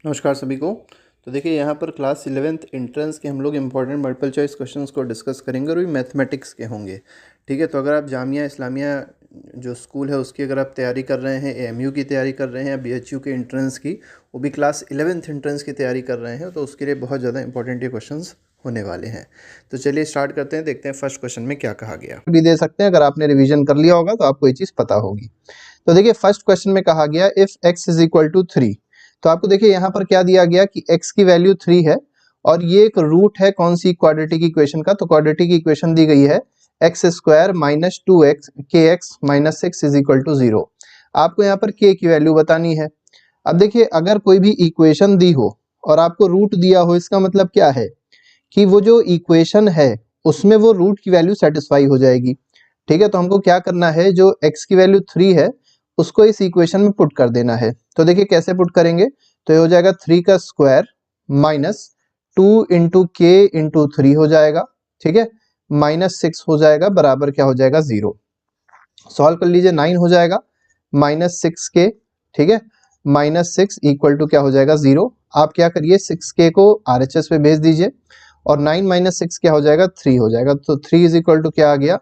नमस्कार सभी को। तो देखिए यहाँ पर क्लास 11th एंट्रेंस के हम लोग इम्पॉर्टेंट मल्टीपल चॉइस क्वेश्चंस को डिस्कस करेंगे और भी मैथमेटिक्स के होंगे। ठीक है, तो अगर आप जामिया इस्लामिया जो स्कूल है उसकी अगर आप तैयारी कर रहे हैं, एएमयू की तैयारी कर रहे हैं या बीएचयू के एंट्रेंस की, वो भी क्लास 11th एंट्रेंस की तैयारी कर रहे हैं, तो उसके लिए बहुत ज़्यादा इंपॉर्टेंट ये क्वेश्चन होने वाले हैं। तो चलिए स्टार्ट करते हैं, देखते हैं फर्स्ट क्वेश्चन में क्या कहा गया। भी दे सकते हैं, अगर आपने रिवीजन कर लिया होगा तो आपको ये चीज पता होगी। तो देखिए फर्स्ट क्वेश्चन में कहा गया if x is equal to 3, तो आपको देखिए यहाँ पर क्या दिया गया कि x की वैल्यू 3 है और ये एक रूट है कौन सी क्वाड्रेटिक इक्वेशन का। तो क्वाड्रेटिक इक्वेशन दी गई है एक्स स्क्वायर माइनस 2x के x minus 6 is equal to 0। आपको यहाँ पर k की वैल्यू बतानी है। अब देखिए अगर कोई भी इक्वेशन दी हो और आपको रूट दिया हो, इसका मतलब क्या है कि वो जो इक्वेशन है उसमें वो रूट की वैल्यू सेटिस्फाई हो जाएगी। ठीक है, तो हमको क्या करना है, जो x की वैल्यू 3 है उसको इस इक्वेशन में पुट कर देना है। तो देखिए कैसे पुट करेंगे, तो ये हो जाएगा 3 का स्क्वायर माइनस 2 इंटू के इंटू 3 हो जाएगा। ठीक है, माइनस 6 हो जाएगा बराबर क्या हो जाएगा 0। सॉल्व कर लीजिए, 9 हो जाएगा माइनस 6 के। ठीक है, माइनस 6 इक्वल टू क्या हो जाएगा 0। आप क्या करिए 6 के को RHS पे भेज दीजिए और 9 माइनस 6 क्या हो जाएगा 3 हो जाएगा। तो 3 इज इक्वल टू क्या आ गया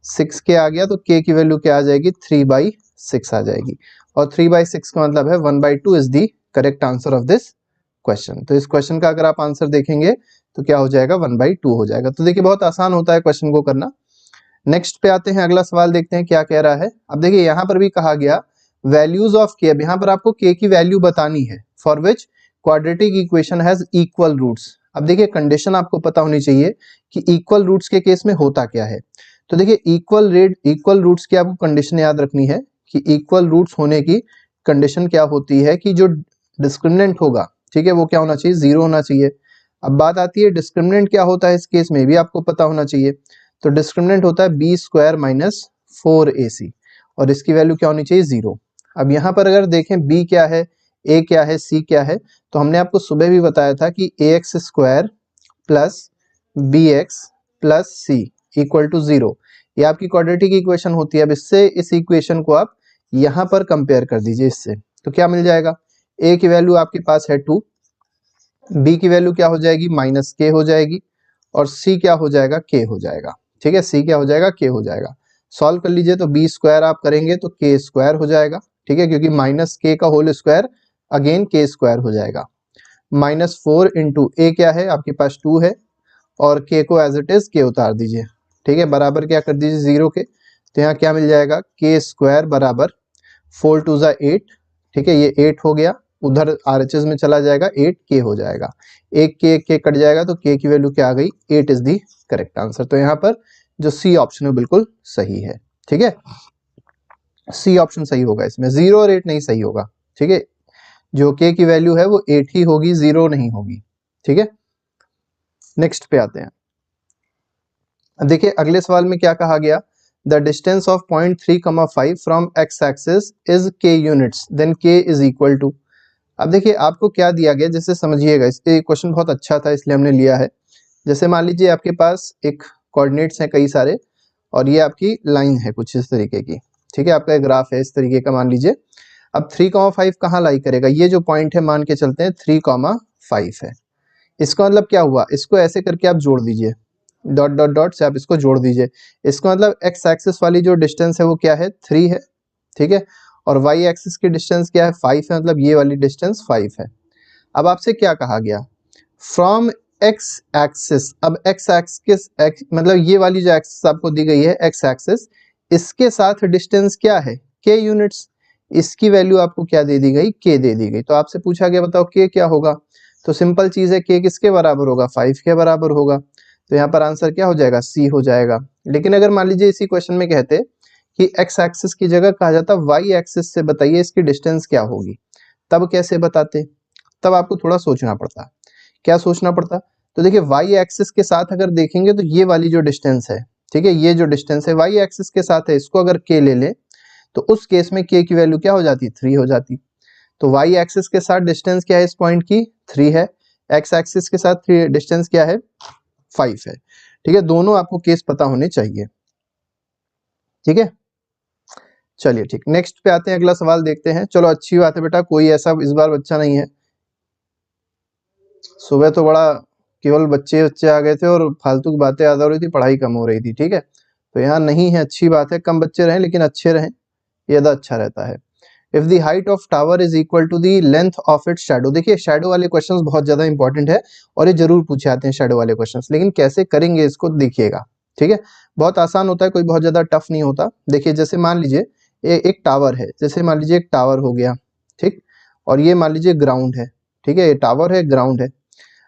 6 के आ गया। तो k की वैल्यू क्या आ जाएगी 3/6 आ जाएगी और 3/6 का मतलब है 1/2 is the correct answer of this question. तो इस क्वेश्चन का अगर आप आंसर देखेंगे तो क्या हो जाएगा 1/2 हो जाएगा। तो देखिए बहुत आसान होता है क्वेश्चन को करना। नेक्स्ट पे आते हैं, अगला सवाल देखते हैं क्या कह रहा है। अब देखिए यहाँ पर भी कहा गया वैल्यूज ऑफ k। अब यहाँ पर आपको k की वैल्यू बतानी है for which quadratic equation has equal roots. अब देखिए कंडीशन आपको पता होनी चाहिए कि इक्वल रूट्स के केस में होता क्या है। तो देखिए इक्वल रूट्स की आपको कंडीशन याद रखनी है कि इक्वल रूट्स होने की कंडीशन क्या होती है कि जो डिस्क्रिमिनेंट होगा, ठीक है, वो क्या होना चाहिए 0 होना चाहिए। अब बात आती है डिस्क्रिमिनेंट क्या होता है, इस केस में भी आपको पता होना चाहिए। तो डिस्क्रिमिनेंट होता है बी स्क्वायर माइनस 4ac और इसकी वैल्यू क्या होनी चाहिए 0। अब यहाँ पर अगर देखें b क्या है, a क्या है, c क्या है, तो हमने आपको सुबह भी बताया था कि ax square plus bx plus c equal to 0। ये आपकी क्वाड्रेटिक इक्वेशन होती है। अब इससे इस इक्वेशन को आप यहाँ पर कंपेयर कर दीजिए इससे, तो क्या मिल जाएगा, a की वैल्यू आपके पास है 2, b की वैल्यू क्या हो जाएगी माइनस k हो जाएगी और c क्या हो जाएगा k हो जाएगा। ठीक है, c क्या हो जाएगा k हो जाएगा। सॉल्व कर लीजिए तो b स्क्वायर आप करेंगे तो k स्क्वायर हो जाएगा। ठीक है, क्योंकि माइनस k का whole square again k square हो जाएगा। माइनस 4 इंटू ए क्या है आपके पास 2 है और k को एज इट इज k उतार दीजिए। ठीक है, बराबर क्या कर दीजिए 0 के। तो यहाँ क्या मिल जाएगा k स्क्वायर बराबर 4 टू ज़ा 8। ठीक है, ये 8 हो गया, उधर RHS में चला जाएगा 8k हो जाएगा। एक के कट जाएगा तो k की वैल्यू क्या आ गई 8 इज दी करेक्ट आंसर। तो यहाँ पर जो सी ऑप्शन है बिल्कुल सही है। ठीक है, सी ऑप्शन सही होगा, इसमें 0 और 8 नहीं सही होगा। ठीक है, जो k की वैल्यू है वो 8 ही होगी, 0 नहीं होगी। ठीक है, नेक्स्ट पे आते हैं। देखिए अगले सवाल में क्या कहा गया, the distance of point 3,5 from x axis is k units then k is equal to. अब देखिए आपको क्या दिया गया, जैसे समझिएगा, इसके क्वेश्चन बहुत अच्छा था इसलिए हमने लिया है। जैसे मान लीजिए आपके पास एक कोऑर्डिनेट्स हैं कई सारे और ये आपकी लाइन है कुछ इस तरीके की। ठीक है, आपका एक ग्राफ है इस तरीके का मान लीजिए। अब 3,5 कहाँ लाई करेगा, ये जो पॉइंट है मान के चलते हैं 3,5 है। इसका मतलब क्या हुआ, इसको ऐसे करके आप जोड़ दीजिए, डॉट डॉट डॉट से आप इसको जोड़ दीजिए। इसका मतलब एक्स एक्सिस वाली जो डिस्टेंस है वो क्या है 3 है। ठीक है, और वाई एक्सिस की डिस्टेंस क्या है 5 है, मतलब ये वाली डिस्टेंस 5 है। अब आपसे क्या कहा गया, फ्रॉम एक्स एक्सिस। अब एक्स एक्सिस मतलब ये वाली जो एक्सिस आपको दी गई है एक्स एक्सिस, इसके साथ डिस्टेंस क्या है k यूनिट्स। इसकी वैल्यू आपको क्या दे दी गई k दे दी गई। तो आपसे पूछा गया बताओ k क्या होगा, तो सिंपल चीज है k किसके बराबर होगा 5 के बराबर होगा। तो यहाँ पर आंसर क्या हो जाएगा c हो जाएगा। लेकिन अगर मान लीजिए इसी क्वेश्चन में कहते कि एक्स एक्सिस की जगह कहा जाता वाई एक्सिस से बताइए इसकी डिस्टेंस क्या होगी, तब कैसे बताते, तब आपको थोड़ा सोचना पड़ता। क्या सोचना पड़ता, तो देखिए वाई एक्सिस के साथ अगर देखेंगे तो ये वाली जो डिस्टेंस है, ठीक है, ये जो डिस्टेंस है वाई एक्सिस के साथ है, इसको अगर k ले ले तो उस केस में k की वैल्यू क्या हो जाती 3 हो जाती। तो वाई एक्सिस के साथ डिस्टेंस क्या है इस पॉइंट की 3 है, एक्स एक्सिस के साथ डिस्टेंस क्या है 5 है। ठीक है, दोनों आपको केस पता होने चाहिए। ठीक है, चलिए ठीक, नेक्स्ट पे आते हैं, अगला सवाल देखते हैं। चलो अच्छी बात है बेटा, कोई ऐसा इस बार बच्चा नहीं है सुबह तो बड़ा केवल बच्चे बच्चे आ गए थे और फालतू की बातें ज़्यादा हो रही थी, पढ़ाई कम हो रही थी, ठीक है। तो यहाँ नहीं है, अच्छी बात है, कम बच्चे रहें लेकिन अच्छे रहें, ये ज़्यादा अच्छा रहता है। If the height of tower is equal to the length of its shadow, देखिए शैडो वाले क्वेश्चंस बहुत ज्यादा इंपॉर्टेंट है और ये जरूर पूछे आते हैं शैडो वाले क्वेश्चंस, लेकिन कैसे करेंगे इसको देखिएगा, ठीक है। बहुत आसान होता है, कोई बहुत ज्यादा टफ नहीं होता। देखिए जैसे मान लीजिए एक टावर है, जैसे मान लीजिए एक टावर हो गया, ठीक, और ये मान लीजिए ग्राउंड है, ठीक है, ये टावर है, ग्राउंड है।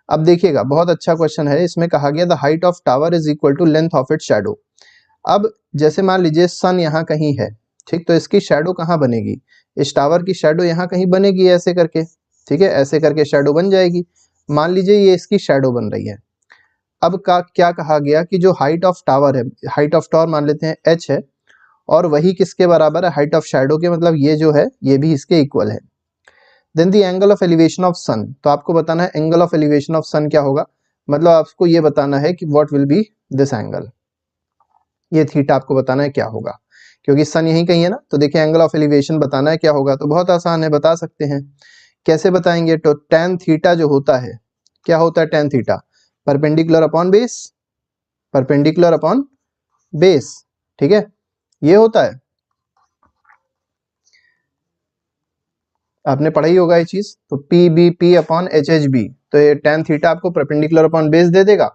अब देखिएगा बहुत अच्छा क्वेश्चन है, इसमें कहा गया the height of tower is equal to length of its shadow. अब जैसे मान लीजिए सन यहाँ कहीं है, ठीक, तो इसकी शैडो कहाँ बनेगी, इस टावर की शैडो यहाँ कहीं बनेगी ऐसे करके, ठीक है, ऐसे करके शैडो बन जाएगी। मान लीजिए ये इसकी शैडो बन रही है। अब का क्या कहा गया कि जो हाइट ऑफ टावर है, हाइट ऑफ टावर मान लेते हैं h है, और वही किसके बराबर है, हाइट ऑफ शैडो के, मतलब ये जो है ये भी इसके इक्वल है। Then the angle of elevation of sun, तो आपको बताना है angle of elevation of sun क्या होगा, मतलब आपको ये बताना है कि what will be this angle, ये थीटा आपको बताना है क्या होगा, क्योंकि सन यहीं कहीं है ना। तो देखिए एंगल ऑफ एलिवेशन बताना है क्या होगा, तो बहुत आसान है, बता सकते हैं। कैसे बताएंगे, तो tan थीटा जो होता है, क्या होता है tan theta, perpendicular upon base, perpendicular upon base, ठीक है, ये होता है, आपने पढ़ाई होगा ये चीज। तो P B P upon H H B, तो ये tan थीटा आपको परपेंडिकुलर अपॉन बेस दे देगा।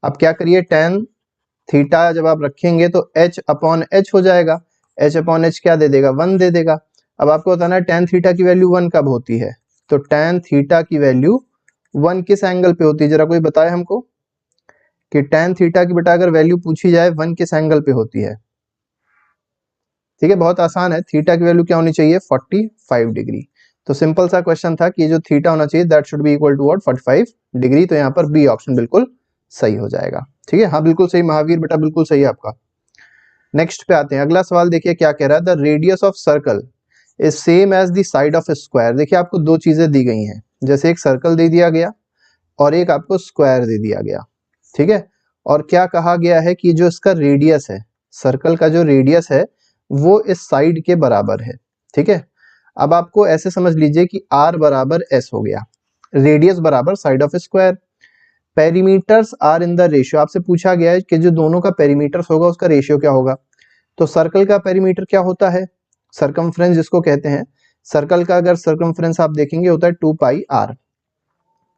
अब क्या करिए, tan थीटा जब आप रखेंगे तो h अपॉन एच हो जाएगा, h अपॉन एच क्या दे देगा, 1 दे देगा। अब आपको बताना है tan थीटा की वैल्यू 1 कब होती है, तो tan थीटा की वैल्यू 1 किस एंगल पे होती है, जरा कोई बताए हमको कि tan थीटा की बेटा अगर वैल्यू पूछी जाए 1 किस एंगल पे होती है। ठीक है, बहुत आसान है, थीटा की वैल्यू क्या होनी चाहिए, 45 डिग्री। तो सिंपल सा क्वेश्चन था कि ये जो थीटा होना चाहिए that should be equal to what, 45 degree. तो यहाँ पर बी ऑप्शन बिल्कुल सही हो जाएगा, ठीक है, हाँ बिल्कुल सही महावीर बेटा, बिल्कुल सही है आपका। नेक्स्ट पे आते हैं, अगला सवाल देखिए क्या कह रहा है, the radius of circle is same as the side of square. देखिए आपको दो चीजें दी गई हैं, जैसे एक सर्कल दे दिया गया और एक आपको स्क्वायर दे दिया गया, ठीक है। और क्या कहा गया है कि जो इसका रेडियस है, सर्कल का जो रेडियस है वो इस साइड के बराबर है, ठीक है। अब आपको ऐसे समझ लीजिए कि r बराबर s हो गया, रेडियस बराबर side of square, perimeters are in the ratio. आपसे पूछा गया है कि जो दोनों का पेरीमीटर्स होगा उसका रेशियो क्या होगा। तो सर्कल का पेरीमीटर क्या होता है, सरकमफ्रेंस जिसको कहते हैं, सर्कल का अगर सरकमफ्रेंस आप देखेंगे होता है 2 पाई r,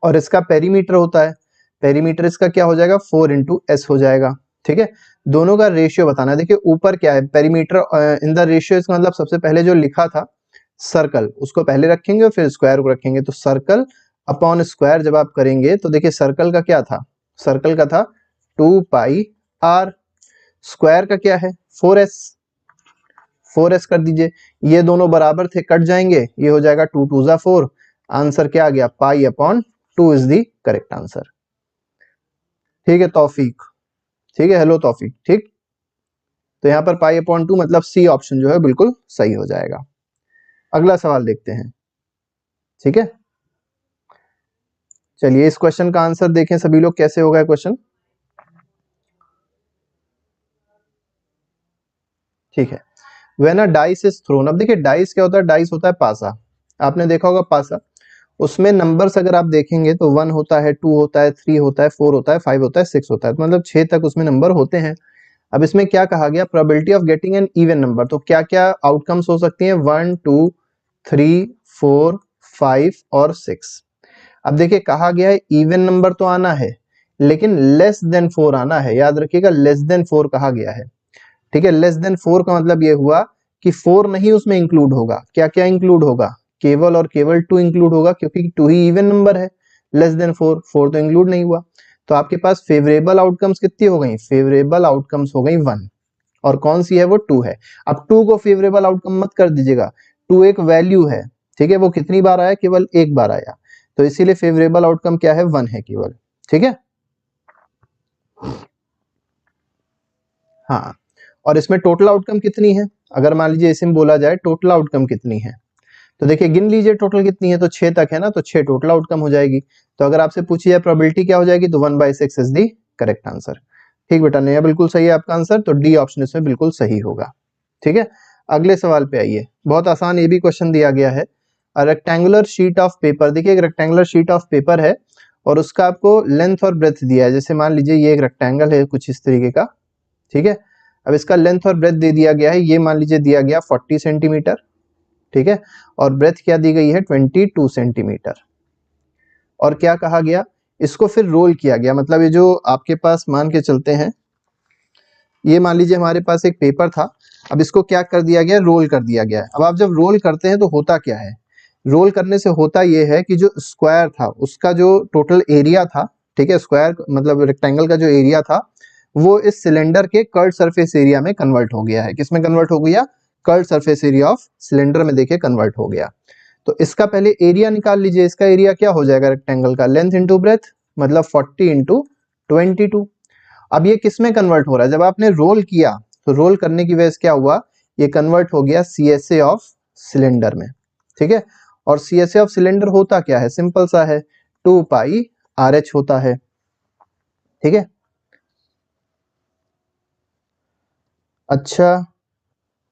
और इसका पेरीमीटर होता है, पेरीमीटर इसका क्या हो जाएगा, 4 इंटू एस हो जाएगा, ठीक है। दोनों का रेशियो बताना है। देखिए ऊपर क्या है, पेरीमीटर इन द रेशियो, इसका मतलब सबसे पहले जो लिखा था सर्कल उसको पहले रखेंगे और फिर स्क्वायर को रखेंगे। तो सर्कल अपॉन स्क्वायर जब आप करेंगे तो देखिए सर्कल का क्या था, सर्कल का था 2 पाई आर, स्क्वायर का क्या है 4s, 4s कर दीजिए, ये दोनों बराबर थे कट जाएंगे, ये हो जाएगा 2 2 जा 4, आंसर क्या आ गया, pi upon 2 is the correct answer, ठीक है तौफीक, ठीक है, हेलो तौफीक, ठीक। तो यहाँ पर पाई अपॉन 2 मतलब सी ऑप्शन जो है बिल्कुल सही हो जाएगा। अगला सवाल देखते हैं, ठीक है, चलिए इस क्वेश्चन का आंसर देखें सभी लोग, कैसे होगा क्वेश्चन, ठीक है। When a dice is throne, अब देखिए डाइस क्या होता है, डाइस होता है पासा, आपने देखा होगा पासा, उसमें नंबर्स अगर आप देखेंगे तो 1 होता है, 2 होता है, 3 होता है, 4 होता है, 5 होता है, 6 होता है, तो मतलब 6 तक उसमें नंबर होते हैं। अब इसमें क्या कहा गया, probability of getting an even number, तो क्या क्या आउटकम्स हो सकती हैं, 1 2 3 4 5 और 6। अब देखिए कहा गया है इवन नंबर तो आना है लेकिन लेस देन 4 आना है, याद रखिएगा लेस देन 4 कहा गया है, ठीक है। लेस देन 4 का मतलब ये हुआ कि 4 नहीं उसमें इंक्लूड होगा, क्या क्या इंक्लूड होगा, केवल और केवल 2 इंक्लूड होगा, क्योंकि 2 ही इवन नंबर है, लेस देन 4, 4 तो इंक्लूड नहीं हुआ। तो आपके पास फेवरेबल आउटकम्स कितनी हो गई, फेवरेबल आउटकम्स हो गई 1, और कौन सी है वो 2 है। अब 2 को फेवरेबल आउटकम मत कर दीजिएगा, 2 एक वैल्यू है, ठीक है, वो कितनी बार आया, केवल एक बार आया, तो इसीलिए फेवरेबल आउटकम क्या है, 1 है केवल, ठीक है। हाँ, और इसमें टोटल आउटकम कितनी है, अगर मान लीजिए इसे में बोला जाए टोटल आउटकम कितनी है, तो देखिए गिन लीजिए टोटल कितनी है, तो 6 तक है ना, तो 6 टोटल आउटकम हो जाएगी। तो अगर आपसे पूछी जाए प्रोबेबिलिटी क्या हो जाएगी, तो 1/6 इज दी करेक्ट आंसर, ठीक बेटा, नहीं बिल्कुल सही है आपका आंसर, तो डी ऑप्शन इसमें बिल्कुल सही होगा, ठीक है। अगले सवाल पे आइए, बहुत आसान ये भी क्वेश्चन दिया गया है, रेक्टेंगुलर शीट ऑफ पेपर, देखिए एक रेक्टेंगुलर शीट ऑफ पेपर है और उसका आपको लेंथ और ब्रेथ दिया है। जैसे मान लीजिए ये एक रेक्टेंगल है कुछ इस तरीके का, ठीक है। अब इसका लेंथ और ब्रेथ दे दिया गया है, ये मान लीजिए दिया गया 40 सेंटीमीटर, ठीक है, और ब्रेथ क्या दी गई है 22 सेंटीमीटर। और क्या कहा गया, इसको फिर रोल किया गया, मतलब ये जो आपके पास मान के चलते हैं, ये मान लीजिए हमारे पास एक पेपर था, अब इसको क्या कर दिया गया, रोल कर दिया गया है। अब आप जब रोल करते हैं तो होता क्या है, रोल करने से होता ये है कि जो स्क्वायर था उसका जो टोटल एरिया था, ठीक है, स्क्वायर मतलब रेक्टेंगल का जो एरिया था वो इस सिलेंडर के कर्व्ड सरफेस एरिया में कन्वर्ट हो गया है। किसमें कन्वर्ट हो गया, curved surface area of cylinder में देखिए कन्वर्ट हो गया। तो इसका पहले एरिया निकाल लीजिए, इसका एरिया क्या हो जाएगा रेक्टेंगल का, लेंथ इंटू ब्रेथ, मतलब 40 इंटू 22। अब ये किस में कन्वर्ट हो रहा है, जब आपने रोल किया तो रोल करने की वजह से क्या हुआ, ये कन्वर्ट हो गया CSA ऑफ सिलेंडर में, ठीक है। और CSA ऑफ सिलेंडर होता क्या है, सिंपल सा है, 2 पाई RH होता है, ठीक है। अच्छा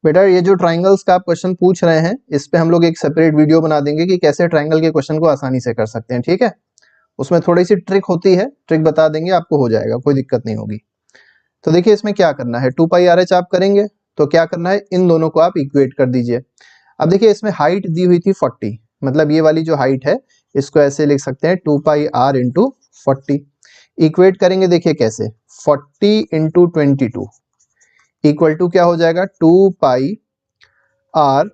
बेटा, ये जो ट्राइंगल्स का आप क्वेश्चन पूछ रहे हैं इस पे हम लोग एक सेपरेट वीडियो बना देंगे कि कैसे ट्राइंगल के क्वेश्चन को आसानी से कर सकते हैं, ठीक है। उसमें थोड़ी सी ट्रिक होती है, ट्रिक बता देंगे आपको, हो जाएगा, कोई दिक्कत नहीं होगी। तो देखिए इसमें क्या करना है, 2 पाई RH आप करेंगे तो क्या करना है, इन दोनों को आप इक्वेट कर दीजिए। अब देखिए इसमें हाइट दी हुई थी 40, मतलब ये वाली जो हाइट है इसको ऐसे लिख सकते हैं 2 पाई R इंटू 40। इक्वेट करेंगे देखिए कैसे, 40 इंटू 22 इक्वल टू क्या हो जाएगा, 2 पाई R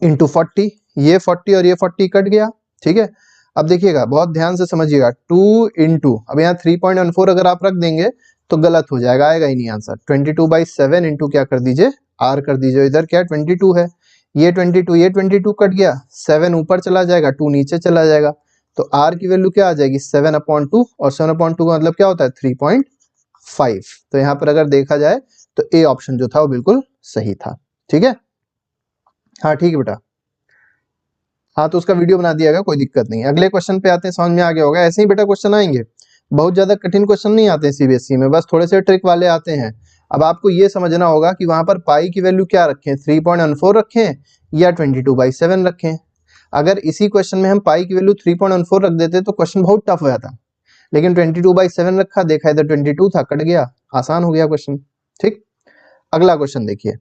इंटू 40। ये 40 और ये 40 कट गया, ठीक है। अब देखिएगा बहुत ध्यान से समझिएगा, 2 इंटू, अब यहाँ 3.14 अगर आप रख देंगे तो गलत हो जाएगा, आएगा ही नहीं आंसर। 22/7 इंटू क्या कर दीजिए, R कर दीजिए, इधर क्या 22 है, ये 22, ये 22 कट गया, 7 ऊपर चला जाएगा, 2 नीचे चला जाएगा, तो R की वैल्यू क्या आ जाएगी 7/2, और 7/2 का मतलब क्या होता है 3.5। तो यहाँ पर अगर देखा जाए तो A ऑप्शन जो था वो बिल्कुल सही था, ठीक है। हाँ ठीक है बेटा, हाँ तो उसका वीडियो बना दिया गया, कोई दिक्कत नहीं। अगले क्वेश्चन पे आते हैं, समझ में आ गया होगा, ऐसे ही बेटा क्वेश्चन आएंगे, बहुत ज्यादा कठिन क्वेश्चन नहीं आते हैं CBSE में, बस थोड़े से ट्रिक वाले आते हैं। अब आपको ये समझना होगा कि वहां पर पाई की वैल्यू क्या रखें, 3.14 रखें या 22/7 रखें। अगर इसी क्वेश्चन में हम पाई की वैल्यू 3.14 रख देते तो क्वेश्चन बहुत टफ हो जाता, लेकिन 22/7 रखा, देखा इधर 22 था, कट गया, आसान हो गया क्वेश्चन, ठीक। अगला क्वेश्चन देखिए,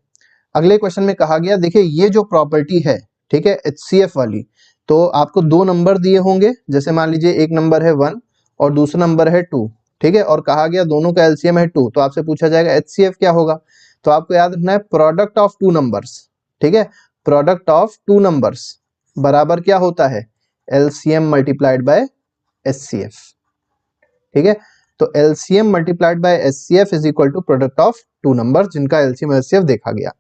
अगले क्वेश्चन में कहा गया, देखिए ये जो प्रॉपर्टी है, ठीक है, HCF वाली, तो आपको दो नंबर दिए होंगे, जैसे मान लीजिए एक नंबर है 1 और दूसरा नंबर है 2, ठीक है, और कहा गया दोनों का LCM है 2, तो आपसे पूछा जाएगा HCF क्या होगा। तो आपको याद रखना है प्रोडक्ट ऑफ टू नंबर्स, ठीक है, प्रोडक्ट ऑफ टू नंबर्स बराबर क्या होता है, LCM मल्टीप्लाइड बाय HCF, ठीक है। तो LCM multiplied by HCF is equal to product of two number जिनका LCM HCF देखा गया।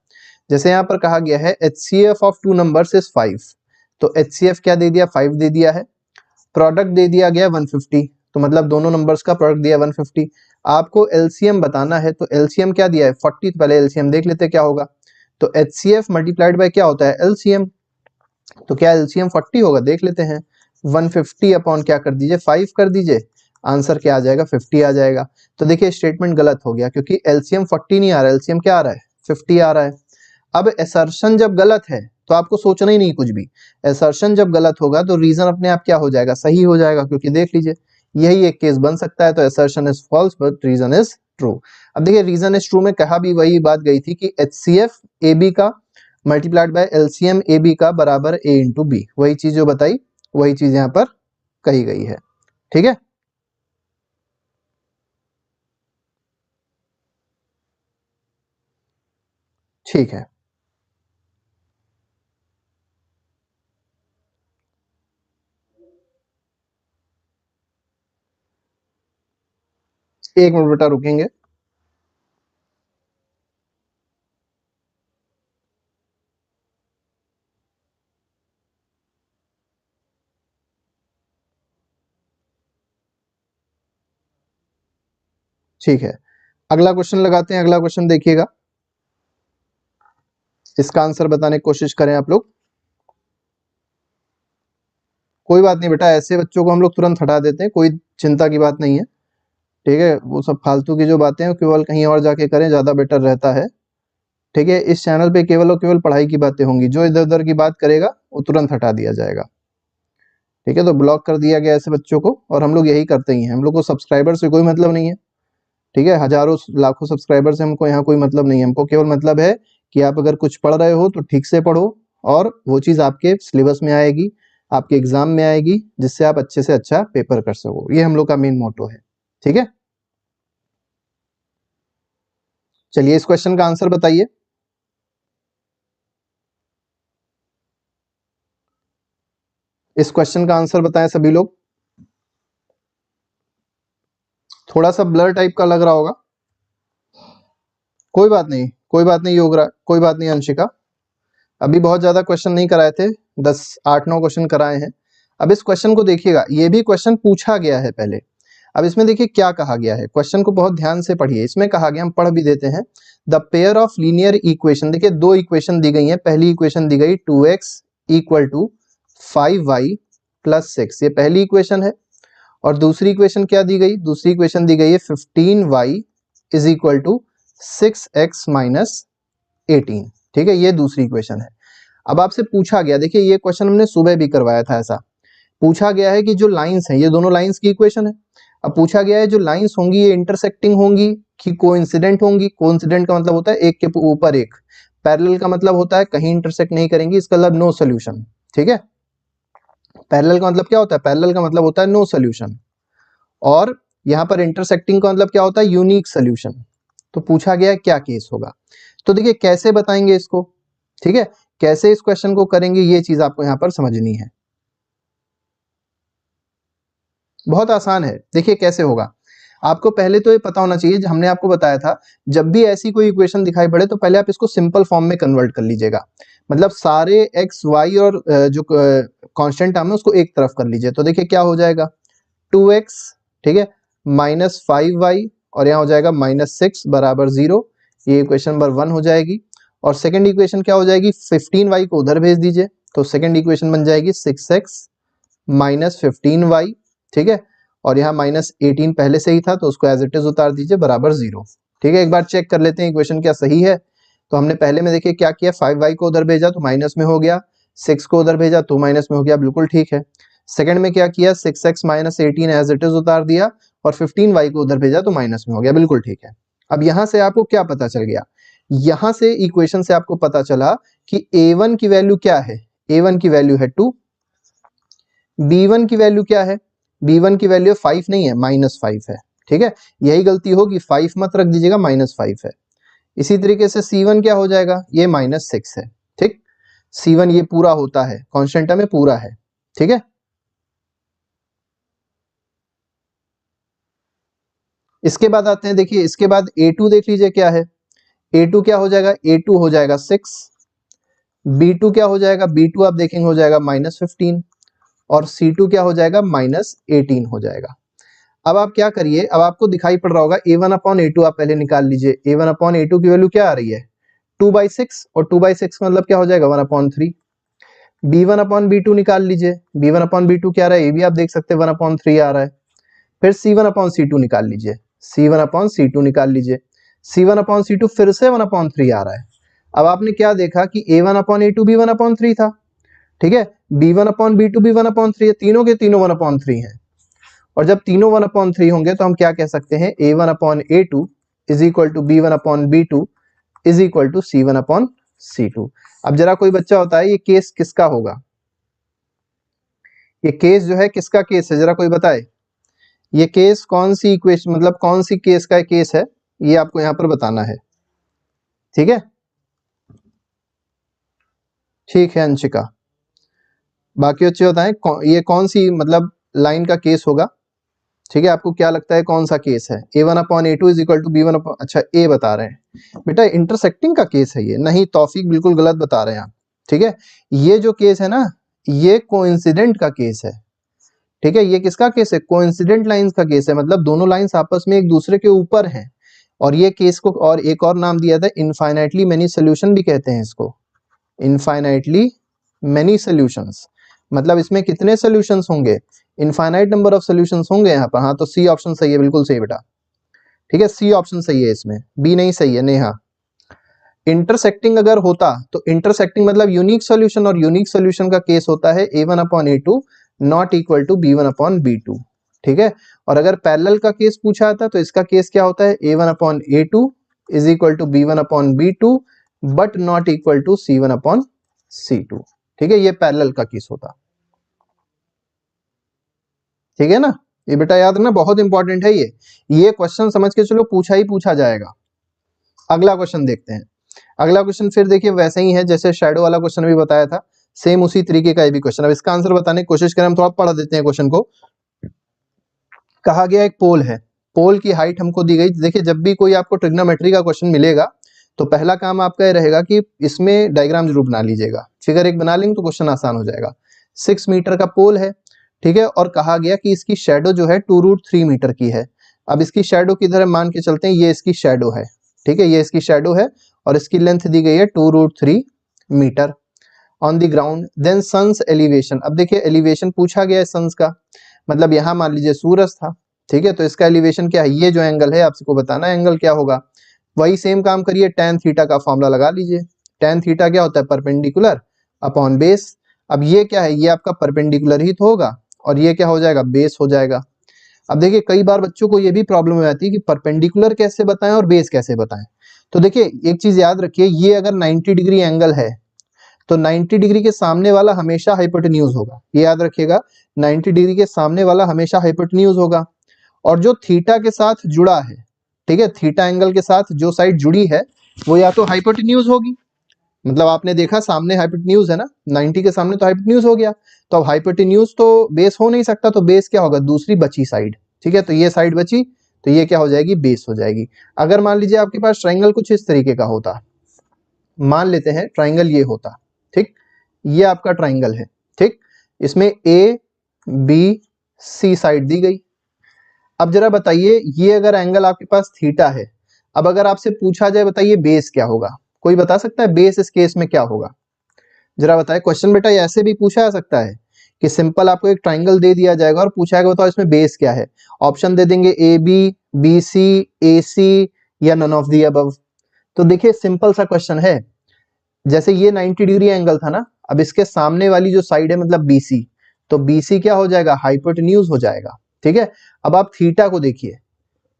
जैसे यहाँ पर कहा गया है HCF of two numbers is 5, तो HCF क्या दे दिया, 5 दे दिया है, प्रोडक्ट दे दिया गया 150, तो मतलब दोनों नंबर्स का प्रोडक्ट दिया 150। आपको LCM बताना है, तो LCM क्या दिया है 40, पहले LCM देख लेते क्या होगा। तो HCF मल्टीप्लाइड बाय क्या होता है LCM, तो क्या LCM 40 होगा, देख लेते हैं, 150 अपॉन क्या कर दीजिए 5 कर दीजिए, आंसर क्या आ जाएगा 50 आ जाएगा। तो देखिए स्टेटमेंट गलत हो गया, क्योंकि LCM 40 नहीं आ रहा है, LCM क्या आ रहा है 50 आ रहा है। अब असर्शन जब गलत है तो आपको सोचना ही नहीं कुछ भी, असर्शन जब गलत होगा तो रीजन अपने आप क्या हो जाएगा, सही हो जाएगा, क्योंकि देख लीजिए यही एक केस बन सकता है, तो assertion is false but reason is true. अब देखिए रीजन इज ट्रू में कहा भी वही बात गई थी कि HCF AB का मल्टीप्लाइड बाय LCM AB का बराबर A इंटू बी, वही चीज जो बताई वही चीज यहाँ पर कही गई है, ठीक है। ठीक है, एक मिनट बेटा रुकेंगे। ठीक है, अगला क्वेश्चन लगाते हैं, अगला क्वेश्चन देखिएगा, इसका आंसर बताने की कोशिश करें आप लोग। कोई बात नहीं बेटा, ऐसे बच्चों को हम लोग तुरंत हटा देते हैं, कोई चिंता की बात नहीं है, ठीक है, वो सब फालतू की जो बातें हैं केवल कहीं और जाके करें, ज्यादा बेटर रहता है, ठीक है। इस चैनल पे केवल और केवल पढ़ाई की बातें होंगी, जो इधर उधर की बात करेगा वो तुरंत हटा दिया जाएगा। ठीक है, तो ब्लॉक कर दिया गया ऐसे बच्चों को, और हम लोग यही करते ही हैं, हम लोग को सब्सक्राइबर से कोई मतलब नहीं है। ठीक है, हजारों लाखों सब्सक्राइबर से हमको यहाँ कोई मतलब नहीं है, हमको केवल मतलब है कि आप अगर कुछ पढ़ रहे हो तो ठीक से पढ़ो, और वो चीज़ आपके सिलेबस में आएगी, आपके एग्जाम में आएगी, जिससे आप अच्छे से अच्छा पेपर कर सको। ये हम लोग का मेन मोटो है। ठीक है, चलिए इस क्वेश्चन का आंसर बताइए। इस क्वेश्चन का आंसर बताएं सभी लोग। थोड़ा सा ब्लर टाइप का लग रहा होगा, कोई बात नहीं, कोई बात नहीं योगरा, कोई बात नहीं अंशिका, अभी बहुत ज्यादा क्वेश्चन नहीं कराए थे, 8-9 क्वेश्चन कराए हैं। अब इस क्वेश्चन को देखिएगा, ये भी क्वेश्चन पूछा गया है पहले। अब इसमें देखिए क्या कहा गया है, क्वेश्चन को बहुत ध्यान से पढ़िए। इसमें कहा गया, हम पढ़ भी देते हैं, the pair of linear equation. देखिए दो इक्वेशन दी गई है, पहली इक्वेशन दी गई 2x equal to 5y plus 6, ये पहली इक्वेशन है। और दूसरी इक्वेशन क्या दी गई, दूसरी इक्वेशन दी गई है 15y is equal to 6x minus 18। ठीक है, ये दूसरी इक्वेशन है। अब आपसे पूछा गया, देखिए ये क्वेश्चन हमने सुबह भी करवाया था, ऐसा पूछा गया है कि जो लाइंस हैं, ये दोनों लाइंस की इक्वेशन है। अब पूछा गया है जो लाइंस होंगी ये इंटरसेक्टिंग होंगी कि कोइंसिडेंट होंगी। कोइंसिडेंट का मतलब होता है एक के ऊपर एक, पैरेलल का मतलब होता है कहीं इंटरसेक्ट नहीं करेंगी, इसका मतलब नो सोल्यूशन। ठीक है, पैरेलल का मतलब क्या होता है, पैरेलल का मतलब होता है नो सोल्यूशन, और यहाँ पर इंटरसेक्टिंग का मतलब क्या होता है, यूनिक सोल्यूशन। तो पूछा गया है क्या केस होगा, तो देखिए कैसे बताएंगे इसको। ठीक है, कैसे इस क्वेश्चन को करेंगे, ये चीज आपको यहाँ पर समझनी है। बहुत आसान है, देखिए कैसे होगा। आपको पहले तो ये पता होना चाहिए, हमने आपको बताया था जब भी ऐसी कोई इक्वेशन दिखाई पड़े तो पहले आप इसको सिंपल फॉर्म में कन्वर्ट कर लीजिएगा, मतलब सारे एक्स वाई और जो कांस्टेंट टर्म है उसको एक तरफ कर लीजिए। तो देखिए क्या हो जाएगा, 2x, ठीक है, माइनस 5y, और यहाँ हो जाएगा -6 बराबर 0। ये इक्वेशन नंबर 1 हो जाएगी। और सेकंड इक्वेशन क्या हो जाएगी, 15y को उधर भेज दीजिए, तो सेकंड इक्वेशन बन जाएगी 6x माइनस 15y। ठीक है, और यहाँ -18 पहले से ही था तो उसको एज इट इज उतार दीजिए बराबर 0। ठीक है, एक बार चेक कर लेते हैं इक्वेशन क्या सही है। तो हमने पहले में देखिए क्या किया, 5y को उधर भेजा तो माइनस में हो गया, 6 को उधर भेजा तो माइनस में हो गया, बिल्कुल ठीक है। सेकंड में क्या किया, 6x minus 18 as it is उतार दिया, और 15y को उधर भेजा तो माइनस में हो गया, बिल्कुल ठीक है। अब यहां से आपको क्या पता चल गया, यहां से इक्वेशन से आपको पता चला कि a1 की वैल्यू क्या है, a1 की वैल्यू है 2, b1 की वैल्यू क्या है, b1 की वैल्यू 5 नहीं है, -5 है। ठीक है, यही गलती होगी, 5 मत रख दीजिएगा, -5 है। इसी तरीके से c1 क्या हो जाएगा, ये -6 है। ठीक, c1 ये पूरा होता है, कांस्टेंट में पूरा है। ठीक है, इसके बाद आते हैं, देखिए इसके बाद a2 देख लीजिए क्या है, a2 क्या हो जाएगा, a2 हो जाएगा 6, b2 क्या हो जाएगा, b2 आप देखेंगे हो जाएगा -15, और c2 क्या हो जाएगा, -18 हो जाएगा। अब आप क्या करिए, अब आपको दिखाई पड़ रहा होगा a1 अपॉन a2 आप पहले निकाल लीजिए। a1 अपॉन a2 की वैल्यू क्या आ रही है, 2/6, और 2/6 मतलब क्या हो जाएगा, 1/3। b1 अपॉन b2 निकाल लीजिए, b1 अपॉन b2 क्या आ रहा है, ये भी आप देख सकते हैं 1/3 आ रहा है। फिर c1 अपॉन c2 निकाल लीजिए, c1 अपॉन c2 निकाल लीजिए, c1 अपॉन c2 फिर से 1/3 आ रहा है। अब आपने क्या देखा कि a1 अपॉन a2 भी 1/3 था। ठीक है, b1 अपॉन b2 भी 1/3 है, तीनों के तीनों 1/3 हैं। और जब तीनों 1/3 होंगे तो हम क्या कह सकते हैं, a1 upon a2 is equal to b1 upon b2 is equal to c1 upon c2। अब जरा कोई बच्चा होता है, ये केस किसका होगा, ये केस जो है किसका केस है, जरा कोई बताए, ये केस कौन सी इक्वेशन, मतलब कौन सी केस का केस है, ये आपको यहां पर बताना है। ठीक है, ठीक है अंशिका, बाकी बच्चे बताएं ये कौन सी मतलब लाइन का केस होगा। ठीक है, आपको क्या लगता है कौन सा केस है, a1 upon a2 is equal to b1 upon, अच्छा a बता रहे हैं बेटा, इंटरसेक्टिंग का केस है ये, नहीं तौफीक बिल्कुल गलत बता रहे हैं आप। ठीक है, ये जो केस है ना, ये कोइंसिडेंट का केस है। ठीक है, ये किसका केस है, कोइंसिडेंट लाइंस का केस है, मतलब दोनों लाइंस आपस में एक दूसरे के ऊपर हैं। और ये केस को और एक और नाम दिया था, इनफाइनाइटली मेनी सोल्यूशन भी कहते हैं इसको, इनफाइनाइटली मेनी सोल्यूशंस, मतलब इसमें कितने सोल्यूशंस होंगे, इनफाइनाइट नंबर ऑफ सोल्यूशंस होंगे यहाँ पर। हाँ, तो सी ऑप्शन सही है, बिल्कुल सही बेटा। ठीक है, सी ऑप्शन सही है, इसमें बी नहीं सही है नेहा। इंटरसेक्टिंग अगर होता तो इंटरसेक्टिंग मतलब यूनिक सॉल्यूशन, और यूनिक सॉल्यूशन का केस होता है a1 upon a2 not equal to B1 upon B2, ठीक है। और अगर पैरेलल का केस पूछा था तो इसका केस क्या होता है, A1 upon A2 is equal to B1 upon B2 but not equal to C1 upon C2, ठीक है। ये पैरेलल का केस होता, ठीक है ना। ये बेटा याद रखना, बहुत इंपॉर्टेंट है ये क्वेश्चन समझ के चलो, पूछा ही पूछा जाएगा। अगला क्वेश्चन देखते हैं। अगला क्वेश्चन फिर देखिए वैसे ही है जैसे शैडो वाला क्वेश्चन भी बताया था, सेम उसी तरीके का ये भी क्वेश्चन। अब इसका आंसर बताने की कोशिश करें, हम थोड़ा पढ़ देते हैं क्वेश्चन को। कहा गया एक पोल है, पोल की हाइट हमको दी गई। देखिए जब भी कोई आपको ट्रिग्नोमेट्री का क्वेश्चन मिलेगा तो पहला काम आपका ये रहेगा कि इसमें डायग्राम जरूर बना लीजिएगा। फिगर एक बना लेंगे तो क्वेश्चन आसान हो जाएगा। 6 मीटर का पोल है, ठीक है, और कहा गया कि इसकी शेडो जो है 2√3 मीटर की है। अब इसकी शेडो किधर है, मान के चलते हैं ये इसकी शेडो है, ठीक है, ये इसकी शेडो है और इसकी लेंथ दी गई है 2√3 metre on the ground. Then sun's elevation, अब देखिए एलिवेशन पूछा गया है सन्स का, मतलब यहाँ मान लीजिए सूरज था, ठीक है, तो इसका एलिवेशन क्या है, ये जो एंगल है आपको बताना है एंगल क्या होगा। वही सेम काम करिए, tan थीटा का फॉर्मूला लगा लीजिए। tan थीटा क्या होता है, परपेंडिकुलर अपॉन बेस। अब ये क्या है, ये आपका परपेंडिकुलर ही तो होगा और ये क्या हो जाएगा, बेस हो जाएगा। अब देखिए कई बार बच्चों को ये भी प्रॉब्लम हो जाती है कि परपेंडिकुलर कैसे बताएं और बेस कैसे बताएं। तो देखिए एक चीज याद रखिए, ये अगर 90 डिग्री एंगल है तो 90 डिग्री के सामने वाला हमेशा हाइपोटेन्यूज होगा, ये याद रखिएगा, 90 डिग्री के सामने वाला हमेशा हाइपोटेन्यूज होगा। और जो थीटा के साथ जुड़ा है, ठीक है, थीटा एंगल के साथ जो साइड जुड़ी है वो या तो हाइपोटेन्यूज होगी, मतलब आपने देखा सामने हाइपोटेन्यूज है ना, 90 के सामने तो हाइपोटेन्यूज हो गया, तो अब हाइपोटेन्यूज तो बेस हो नहीं सकता, तो बेस क्या होगा, दूसरी बची साइड, ठीक है, तो ये साइड बची तो ये क्या हो जाएगी, बेस हो जाएगी। अगर मान लीजिए आपके पास ट्राइंगल कुछ इस तरीके का होता, मान लेते हैं ट्राइंगल ये होता, ठीक, ये आपका ट्राइंगल है, ठीक, इसमें ए बी सी साइड दी गई। अब जरा बताइए ये अगर एंगल आपके पास थीटा है, अब अगर आपसे पूछा जाए बताइए बेस क्या होगा, कोई बता सकता है बेस इस केस में क्या होगा, जरा बताए। क्वेश्चन बेटा ऐसे भी पूछा जा सकता है कि सिंपल आपको एक ट्राइंगल दे दिया जाएगा और पूछा जाएगा बताओ इसमें बेस क्या है, ऑप्शन दे देंगे ए बी, बी सी, ए सी या नन ऑफ दी अबव। तो देखिए सिंपल सा क्वेश्चन है, जैसे ये 90 डिग्री एंगल था ना, अब इसके सामने वाली जो साइड है मतलब BC, तो BC क्या हो जाएगा, हाइपोटेन्यूज हो जाएगा, ठीक है। अब आप थीटा को देखिए,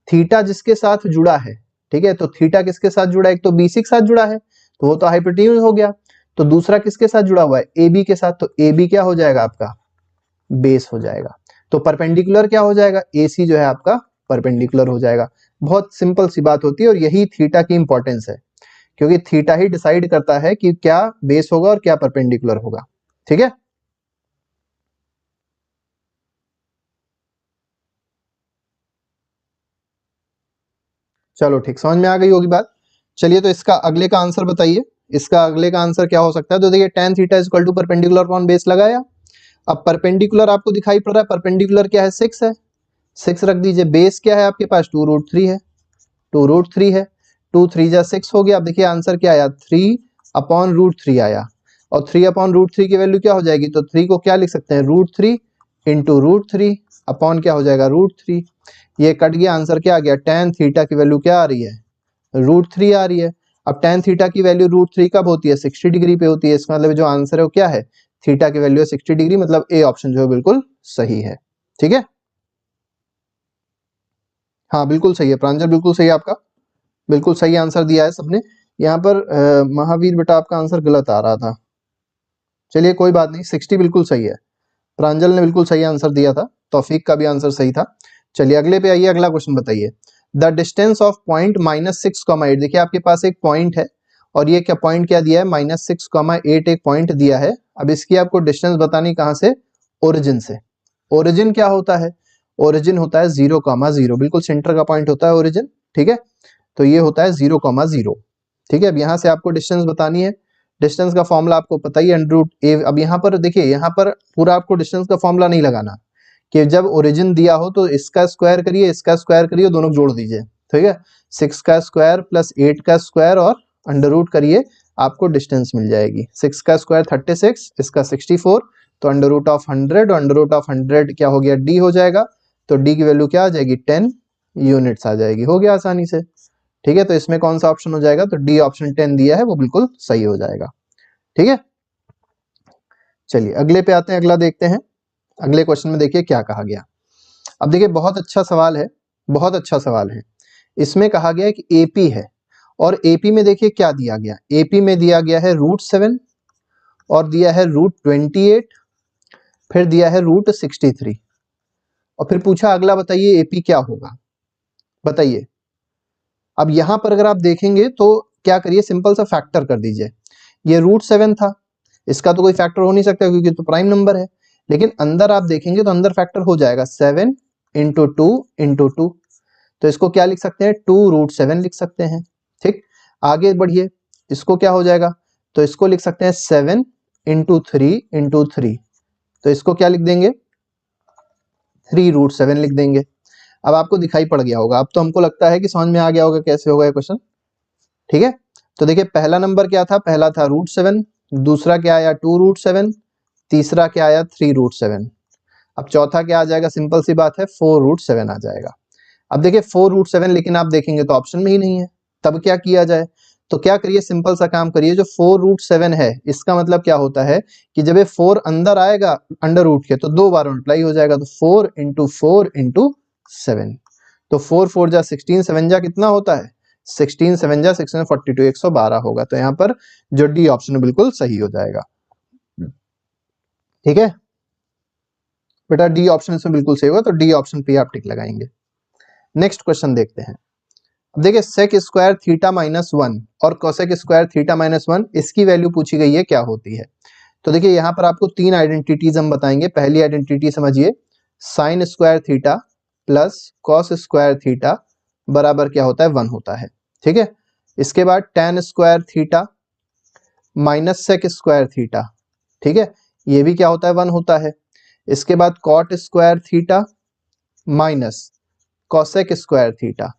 थीटा जिसके साथ जुड़ा है, ठीक है, तो थीटा किसके साथ जुड़ा है, एक तो BC के साथ जुड़ा है तो वो तो हाइपोटेन्यूज हो गया, तो दूसरा किसके साथ जुड़ा हुआ है, AB के साथ, तो AB क्या हो जाएगा आपका, बेस हो जाएगा। तो परपेंडिकुलर क्या हो जाएगा, AC जो है आपका परपेंडिकुलर हो जाएगा। बहुत सिंपल सी बात होती है और यही थीटा की इंपॉर्टेंस है, क्योंकि थीटा ही डिसाइड करता है कि क्या बेस होगा और क्या परपेंडिकुलर होगा, ठीक है। चलो ठीक, समझ में आ गई होगी बात। चलिए तो इसका अगले का आंसर बताइए, इसका अगले का आंसर क्या हो सकता है। तो देखिए tan theta is equal to perpendicular upon base लगाया। अब परपेंडिकुलर आपको दिखाई पड़ रहा है, परपेंडिकुलर क्या है, 6 है, 6 रख दीजिए। बेस क्या है आपके पास, 2√3 है, 2√3 है, 2 3 जा 6 हो गया। अब देखिए आंसर क्या आया, 3/√3 आया, और 3/√3 की वैल्यू क्या हो जाएगी, तो 3 को क्या लिख सकते हैं, √3 इंटू √3 अपॉन क्या हो जाएगा, √3। ये कट गया, आंसर क्या आ गया, tan थीटा की वैल्यू क्या आ रही है, √3 आ रही है। अब tan थीटा की वैल्यू √3 कब होती है, 60 डिग्री पे होती है, इसका मतलब जो आंसर है वो क्या है, थीटा की वैल्यू है 60 डिग्री, मतलब ए ऑप्शन जो है बिल्कुल सही है, ठीक है। हाँ बिल्कुल सही है प्रांजल, बिल्कुल सही है आपका, बिल्कुल सही आंसर दिया है सबने। यहाँ पर महावीर बेटा आपका आंसर गलत आ रहा था, चलिए कोई बात नहीं, 60 बिल्कुल सही है। प्रांजल ने बिल्कुल सही आंसर दिया था, तौफीक का भी आंसर सही था। चलिए अगले पे आइए, अगला क्वेश्चन बताइए। द डिस्टेंस ऑफ पॉइंट -6,8, देखिए आपके पास एक पॉइंट है और ये क्या पॉइंट क्या दिया है, -6,8 एक पॉइंट दिया है। अब इसकी आपको डिस्टेंस बतानी कहाँ से, ओरिजिन से। ओरिजिन क्या होता है, ओरिजिन होता है 0,0, बिल्कुल सेंटर का पॉइंट होता है ओरिजिन, ठीक है, तो ये होता है 0,0, ठीक है। अब यहाँ से आपको डिस्टेंस बतानी है, डिस्टेंस का फॉर्मूला आपको पता ही है, √a। अब यहाँ पर देखिए, यहाँ पर पूरा आपको डिस्टेंस का फॉर्मूला नहीं लगाना, कि जब ओरिजिन दिया हो तो इसका स्क्वायर करिए, इसका स्क्वायर करिए, दोनों जोड़ दीजिए, ठीक है, 6 का स्क्वायर प्लस 8 का स्क्वायर और अंडर करिए, आपको डिस्टेंस मिल जाएगी। 6 का स्क्वायर 36, इसका 64, तो √100, √100 क्या हो गया, d हो जाएगा, तो d की वैल्यू क्या आ जाएगी, 10 यूनिट्स आ जाएगी, हो गया आसानी से, ठीक है। तो इसमें कौन सा ऑप्शन हो जाएगा, तो डी ऑप्शन 10 दिया है वो बिल्कुल सही हो जाएगा, ठीक है। चलिए अगले पे आते हैं, अगला देखते हैं। अगले क्वेश्चन में देखिए क्या कहा गया। अब देखिए बहुत अच्छा सवाल है, बहुत अच्छा सवाल है। इसमें कहा गया है कि एपी है और एपी में देखिए क्या दिया गया। एपी में दिया गया है √7 और दिया है √28, फिर दिया है √63 और फिर पूछा अगला बताइए एपी क्या होगा, बताइए। अब यहां पर अगर आप देखेंगे तो क्या करिए, सिंपल सा फैक्टर कर दीजिए। ये √7 था, इसका तो कोई फैक्टर हो नहीं सकता क्योंकि तो प्राइम नंबर है, लेकिन अंदर आप देखेंगे तो अंदर फैक्टर हो जाएगा 7 × 2 × 2, तो इसको क्या लिख सकते हैं 2√7 लिख सकते हैं। ठीक, आगे बढ़िए, इसको क्या हो जाएगा, तो इसको लिख सकते हैं 7 × 3 × 3, तो इसको क्या लिख देंगे 3√7 लिख देंगे। अब आपको दिखाई पड़ गया होगा, अब तो हमको लगता है कि समझ में आ गया होगा कैसे होगा ये क्वेश्चन। ठीक है, तो देखिए पहला नंबर क्या था, पहला था √7, दूसरा क्या आया 2√7, तीसरा क्या आया 3√7, अब चौथा क्या आ जाएगा, सिंपल सी बात है 4√7 आ जाएगा। अब देखिए 4√7 लेकिन आप देखेंगे तो ऑप्शन में ही नहीं है, तब क्या किया जाए, तो क्या करिए सिंपल सा काम करिए, जो 4√7 है इसका मतलब क्या होता है कि जब ये 4 अंदर आएगा अंडर रूट के तो 2 बार मल्टीप्लाई हो जाएगा, तो 4 × 4 × 7, तो 4 4 जा 16, 7 जा कितना होता है 16, 7 जा 16 42, 112 होगा। तो यहाँ पर जो डी ऑप्शन बिल्कुल सही हो जाएगा। ठीक है बेटा, डी ऑप्शन इसमें बिल्कुल सही होगा, तो डी ऑप्शन पे आप टिक लगाएंगे। नेक्स्ट क्वेश्चन देखते हैं। अब देखिए सेक स्क्वायर थीटा -1 और कोसेक स्क्वायर थीटा -1, इसकी वैल्यू पूछी गई है क्या होती है। तो देखिए यहाँ पर आपको 3 आइडेंटिटीज हम बताएंगे। पहली आइडेंटिटी समझिए, sine square theta plus cos square theta बराबर क्या होता है 1 होता है। ठीक है, इसके बाद tan square theta minus sec square theta, ठीक है, ये भी क्या होता है 1 होता है। इसके बाद cot square theta minus cosec square theta,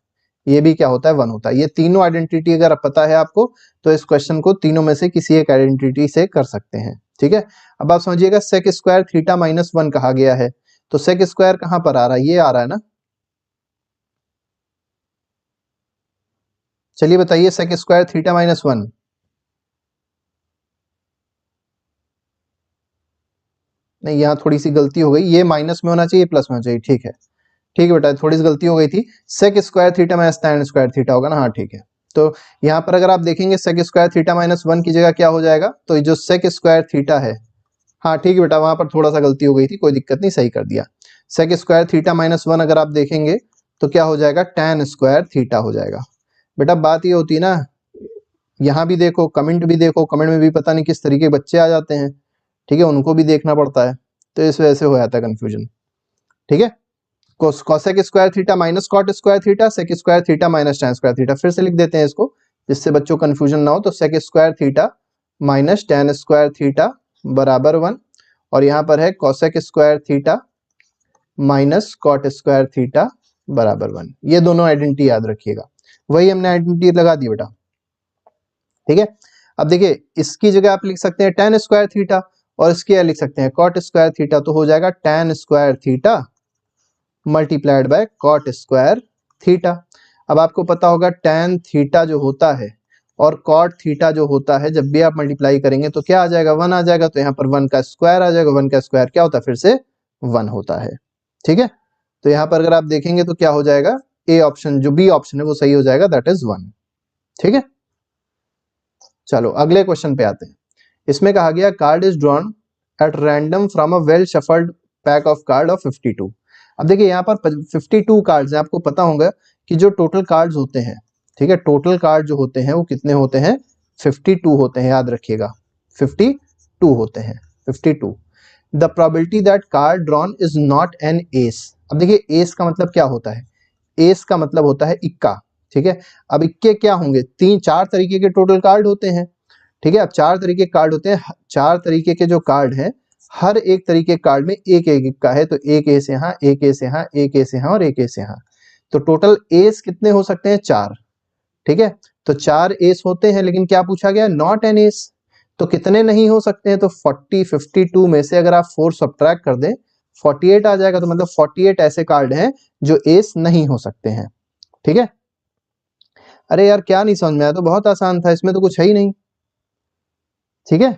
ये भी क्या होता है 1 होता है। ये तीनों आइडेंटिटी अगर पता है आपको तो इस क्वेश्चन को तीनों में से किसी एक आइडेंटिटी से कर सकते हैं। ठीक है, अब आप समझिएगा सेक स्क्वायर थीटा -1 कहा गया है, तो सेक स्क्वायर कहां पर आ रहा है, ये आ रहा है ना। चलिए बताइए सेक स्क्वायर थीटा -1, नहीं यहाँ थोड़ी सी गलती हो गई, ये माइनस में होना चाहिए प्लस में होना चाहिए। ठीक है, ठीक है बेटा, थोड़ी सी गलती हो गई थी, sec square theta minus tan square theta होगा ना। हाँ ठीक है, तो यहाँ पर अगर आप देखेंगे सेक स्क्वायर थीटा -1 की जगह क्या हो जाएगा, तो जो सेक स्क्वायर थीटा है, हाँ ठीक है बेटा, वहां पर थोड़ा सा गलती हो गई थी, कोई दिक्कत नहीं, सही कर दिया। सेक स्क्वायर थीटा -1 अगर आप देखेंगे तो क्या हो जाएगा tan स्क्वायर थीटा हो जाएगा। बेटा बात ये होती है ना, यहाँ भी देखो कमेंट भी देखो, कमेंट में भी पता नहीं किस तरीके के बच्चे आ जाते हैं। ठीक है, उनको भी देखना पड़ता है, तो इस वजह से हो जाता है कंफ्यूजन। ठीक है, cosec square theta minus cot square theta, sec square theta minus tan square theta, फिर से लिख देते हैं इसको जिससे बच्चों को कंफ्यूजन ना हो। तो sec square theta minus tan square theta बराबर 1, और यहाँ पर है cosec square theta minus cot square theta बराबर 1। ये दोनों आइडेंटिटी याद रखिएगा, वही हमने आइडेंटिटी लगा दी बेटा। ठीक है, अब देखिए इसकी जगह आप लिख सकते हैं tan स्क्वायर थीटा और इसके लिख सकते हैं कॉट स्क्वायर थीटा, तो हो जाएगा tan square theta multiplied by cot square theta. अब आपको पता होगा tan थीटा जो होता है और कॉट थीटा जो होता है, जब भी आप मल्टीप्लाई करेंगे तो क्या आ जाएगा 1 आ जाएगा, तो यहाँ पर 1 का स्क्वायर आ जाएगा, 1 का स्क्वायर क्या होता है फिर से 1 होता है। ठीक है, तो यहाँ पर अगर आप देखेंगे तो क्या हो जाएगा, ए ऑप्शन जो बी ऑप्शन है वो सही हो जाएगा, दैट इज 1। ठीक है, चलो अगले क्वेश्चन पे आते हैं। इसमें कहा गया card is drawn at random from a well shuffled pack of card of 52। अब देखिए यहाँ पर 52 कार्ड्स हैं, आपको पता होगा कि जो टोटल कार्ड्स होते हैं, ठीक है, टोटल कार्ड जो होते हैं वो कितने होते हैं 52 होते हैं, याद रखिएगा 52 होते हैं 52। The probability that card drawn is not an S. अब देखिए एस का मतलब क्या होता है, एस का मतलब होता है इक्का। ठीक है, अब इक्के क्या होंगे, 4 तरीके के टोटल कार्ड होते हैं। ठीक है, अब 4 तरीके के कार्ड होते हैं, 4 तरीके के जो कार्ड हैं हर एक तरीके कार्ड में एक एक इक्का है, तो एक एस यहाँ, एक एस यहाँ, एक एस यहाँ और एक एस यहाँ, तो टोटल एस कितने हो सकते हैं 4। ठीक है, तो 4 एस होते हैं, लेकिन क्या पूछा गया नॉट एन एस, तो कितने नहीं हो सकते हैं, तो 52 में से अगर आप 4 सब्ट्रैक्ट कर दें 48 आ जाएगा, तो मतलब 48 ऐसे कार्ड हैं जो एस नहीं हो सकते हैं। ठीक है, अरे यार क्या नहीं समझ में आया, तो बहुत आसान था, इसमें तो कुछ है ही नहीं। ठीक है,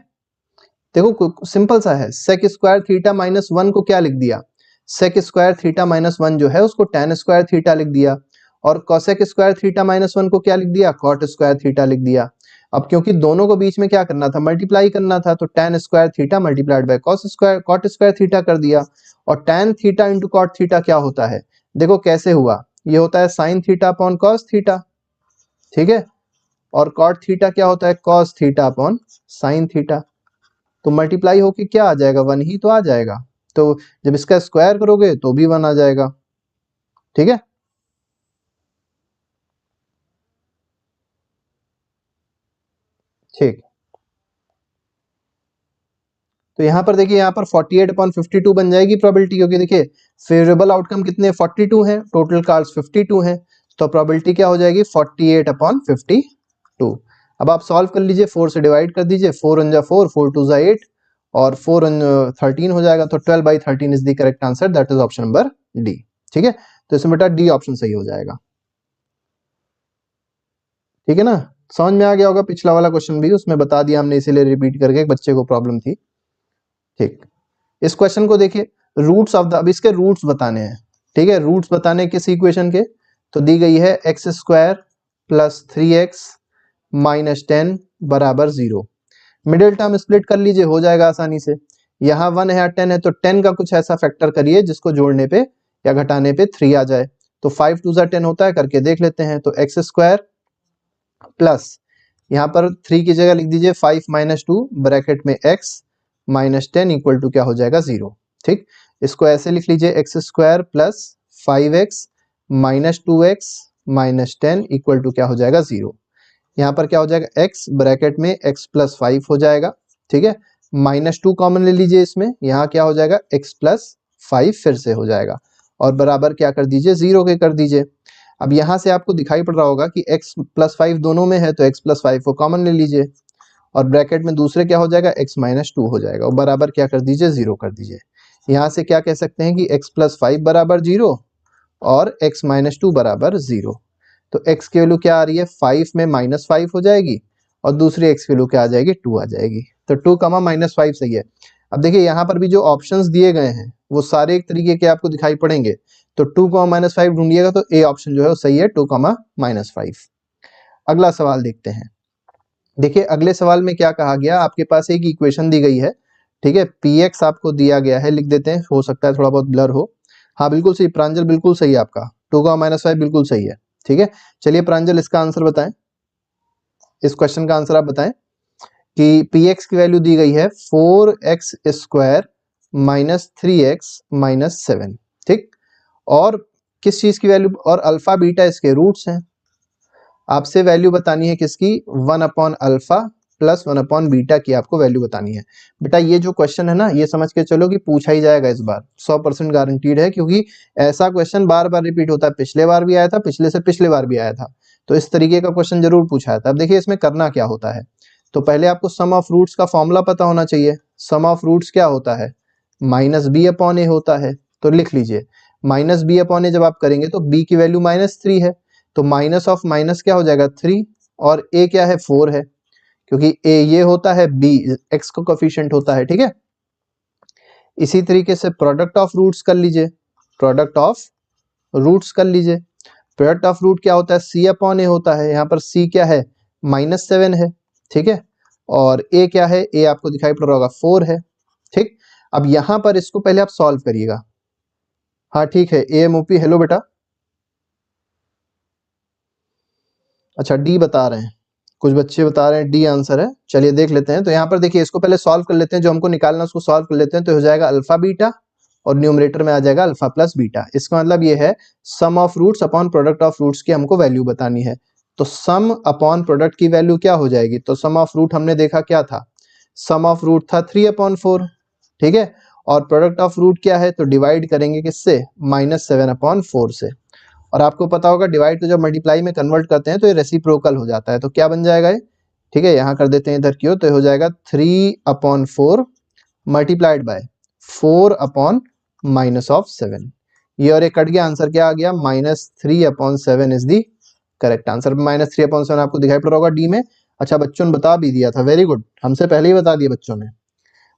देखो सिंपल सा है, सेक स्क्वायर थीटा माइनस 1 को क्या लिख दिया, सेक स्क्वायर थीटा माइनस 1 जो है उसको tan स्क्वायर थीटा लिख दिया, और कोसेक स्क्वायर थीटा माइनस 1 को क्या लिख दिया, कॉट स्क्वायर थीटा लिख दिया। अब क्योंकि दोनों को बीच में क्या करना था, मल्टीप्लाई करना था, तो tan square theta multiplied by cos square cot square theta कर दिया। और tan theta into cot theta क्या होता है, देखो कैसे हुआ, ये होता है sine theta upon cos theta, ठीक है, और कॉट थीटा क्या होता है, cos theta upon sine theta. तो मल्टीप्लाई होके क्या आ जाएगा, 1 ही तो आ जाएगा। तो जब इसका स्क्वायर करोगे तो भी 1 आ जाएगा, ठीक है। ठीक, तो यहाँ पर देखिए, यहाँ पर 48/52 बन जाएगी प्रोबेबिलिटी, क्योंकि देखिए फेवरेबल आउटकम कितने 42 हैं, टोटल कार्ड्स 52 हैं, तो प्रोबेबिलिटी क्या हो जाएगी 48/52। अब आप सॉल्व कर लीजिए, 4 से डिवाइड कर दीजिए, 4 1 जा 4, 4 2 जा 8, और 4 13 हो जाएगा, तो 12/13 is the correct answer, that is option number D, ठीक है। तो इसमें बेटा डी ऑप्शन सही हो जाएगा, ठीक है ना। समझ में आ गया होगा, पिछला वाला क्वेश्चन भी उसमें बता दिया हमने, इसीलिए रिपीट करके, एक बच्चे को प्रॉब्लम थी, ठीक। इस क्वेश्चन को देखिए, रूट्स ऑफ द, अब इसके रूट्स बताने हैं, ठीक है, रूट्स बताने किस इक्वेशन के, तो दी गई है x square plus 3x minus 10 बराबर 0। मिडिल टर्म स्प्लिट कर लीजिए, हो जाएगा आसानी से, यहाँ 1 है 10 है, तो 10 का कुछ ऐसा फैक्टर करिए जिसको जोड़ने पे या घटाने पे 3 आ जाए, तो 5 2 जा 10 होता है, करके देख लेते हैं। तो एक्स स्क्वायर प्लस यहाँ पर 3 की जगह लिख दीजिए 5 माइनस 2 ब्रैकेट में x माइनस 10 इक्वल टू क्या हो जाएगा 0, ठीक। इसको ऐसे लिख लीजिए, x square plus 5x minus 2x minus 10 equal to क्या हो जाएगा 0। यहाँ पर क्या हो जाएगा, x ब्रैकेट में x प्लस 5 हो जाएगा, ठीक है, माइनस 2 कॉमन ले लीजिए इसमें, यहाँ क्या हो जाएगा x प्लस 5 फिर से हो जाएगा, और बराबर क्या कर दीजिए 0 के कर दीजिए। अब यहाँ से आपको दिखाई पड़ रहा होगा कि x प्लस 5 दोनों में है, तो x प्लस 5 को कॉमन ले लीजिए, और ब्रैकेट में दूसरे क्या हो जाएगा, x माइनस 2 हो जाएगा, और बराबर क्या कर दीजिए 0 कर दीजिए। यहाँ से क्या कह सकते हैं कि x प्लस 5 बराबर 0 और x माइनस 2 बराबर 0। तो x की वैल्यू क्या आ रही है, 5 में माइनस 5 हो जाएगी, और दूसरी x की वैल्यू क्या आ जाएगी, 2 आ जाएगी। तो 2 कमा माइनस 5 सही है। अब देखिए यहाँ पर भी जो ऑप्शंस दिए गए हैं वो सारे एक तरीके के आपको दिखाई पड़ेंगे, तो 2 कमा माइनस 5 ढूंढिएगा, तो ए ऑप्शन जो है वो सही है, 2 कमा माइनस 5। अगला सवाल देखते हैं। देखिए अगले सवाल में क्या कहा गया, आपके पास एक इक्वेशन दी गई है, ठीक है, px आपको दिया गया है, लिख देते हैं, हो सकता है थोड़ा बहुत ब्लर हो। हाँ बिल्कुल सही प्रांजल, बिल्कुल सही है आपका, 2 का माइनस 5 बिल्कुल सही है, ठीक है। चलिए प्रांजल इसका आंसर बताएं, इस क्वेश्चन का आंसर आप बताएं कि px की वैल्यू दी गई है 4x square minus 3x minus 7, ठीक, और किस चीज की वैल्यू, और अल्फा बीटा इसके रूट्स हैं। आपसे वैल्यू बतानी है किसकी, 1 upon alpha plus 1 upon beta की आपको वैल्यू बतानी है। बेटा ये जो क्वेश्चन है ना, ये समझ के चलो कि पूछा ही जाएगा इस बार, 100% गारंटीड है, क्योंकि ऐसा क्वेश्चन बार बार रिपीट होता है, पिछले बार भी आया था, पिछले से पिछले बार भी आया था, तो इस तरीके का क्वेश्चन जरूर पूछा था। अब देखिए इसमें करना क्या होता है, तो पहले आपको सम ऑफ रूट्स का फॉर्मूला पता होना चाहिए। सम ऑफ रूट्स क्या होता है, माइनस बी अपॉन ए होता है, तो लिख लीजिए माइनस बी अपॉन ए जब आप करेंगे तो बी की वैल्यू -3 है, तो माइनस ऑफ माइनस क्या हो जाएगा 3, और a क्या है 4 है, क्योंकि a ये होता है, b x का कोफिशिएंट होता है, ठीक है। इसी तरीके से प्रोडक्ट ऑफ रूट्स कर लीजिए, प्रोडक्ट ऑफ रूट्स कर लीजिए। प्रोडक्ट ऑफ रूट क्या होता है, c अपॉन a होता है, यहाँ पर c क्या है -7 है, ठीक है, और a क्या है, a आपको दिखाई पड़ रहा होगा 4 है, ठीक। अब यहाँ पर इसको पहले आप सॉल्व करिएगा, हाँ ठीक है, AMOP हेलो बेटा, अच्छा डी बता रहे हैं, कुछ बच्चे बता रहे हैं डी आंसर है, चलिए देख लेते हैं। तो यहाँ पर देखिए इसको पहले सॉल्व कर लेते हैं, जो हमको निकालना है उसको सॉल्व कर लेते हैं, तो हो जाएगा अल्फा बीटा, और न्यूमरेटर में आ जाएगा अल्फा प्लस बीटा। इसका मतलब ये है sum of roots upon product of roots की हमको वैल्यू बतानी है। तो सम अपॉन प्रोडक्ट की वैल्यू क्या हो जाएगी, तो सम ऑफ रूट हमने देखा क्या था, सम ऑफ रूट था 3/4, ठीक है, और प्रोडक्ट ऑफ रूट क्या है, तो डिवाइड करेंगे किससे, -7/4 से। और आपको पता होगा डिवाइड को जब मल्टीप्लाई में कन्वर्ट करते हैं तो ये रेसिप्रोकल हो जाता है, तो क्या बन जाएगा ये, ठीक है, यहाँ कर देते हैं इधर की ओर, तो हो जाएगा 3/4 मल्टीप्लाइड बाय 4/-7, ये और ये कट गया, आंसर क्या आ गया -3/7 इज दी करेक्ट आंसर। -3/7 आपको दिखाई पड़ रहा होगा डी में। अच्छा बच्चों ने बता भी दिया था, वेरी गुड, हमसे पहले ही बता दिया बच्चों ने।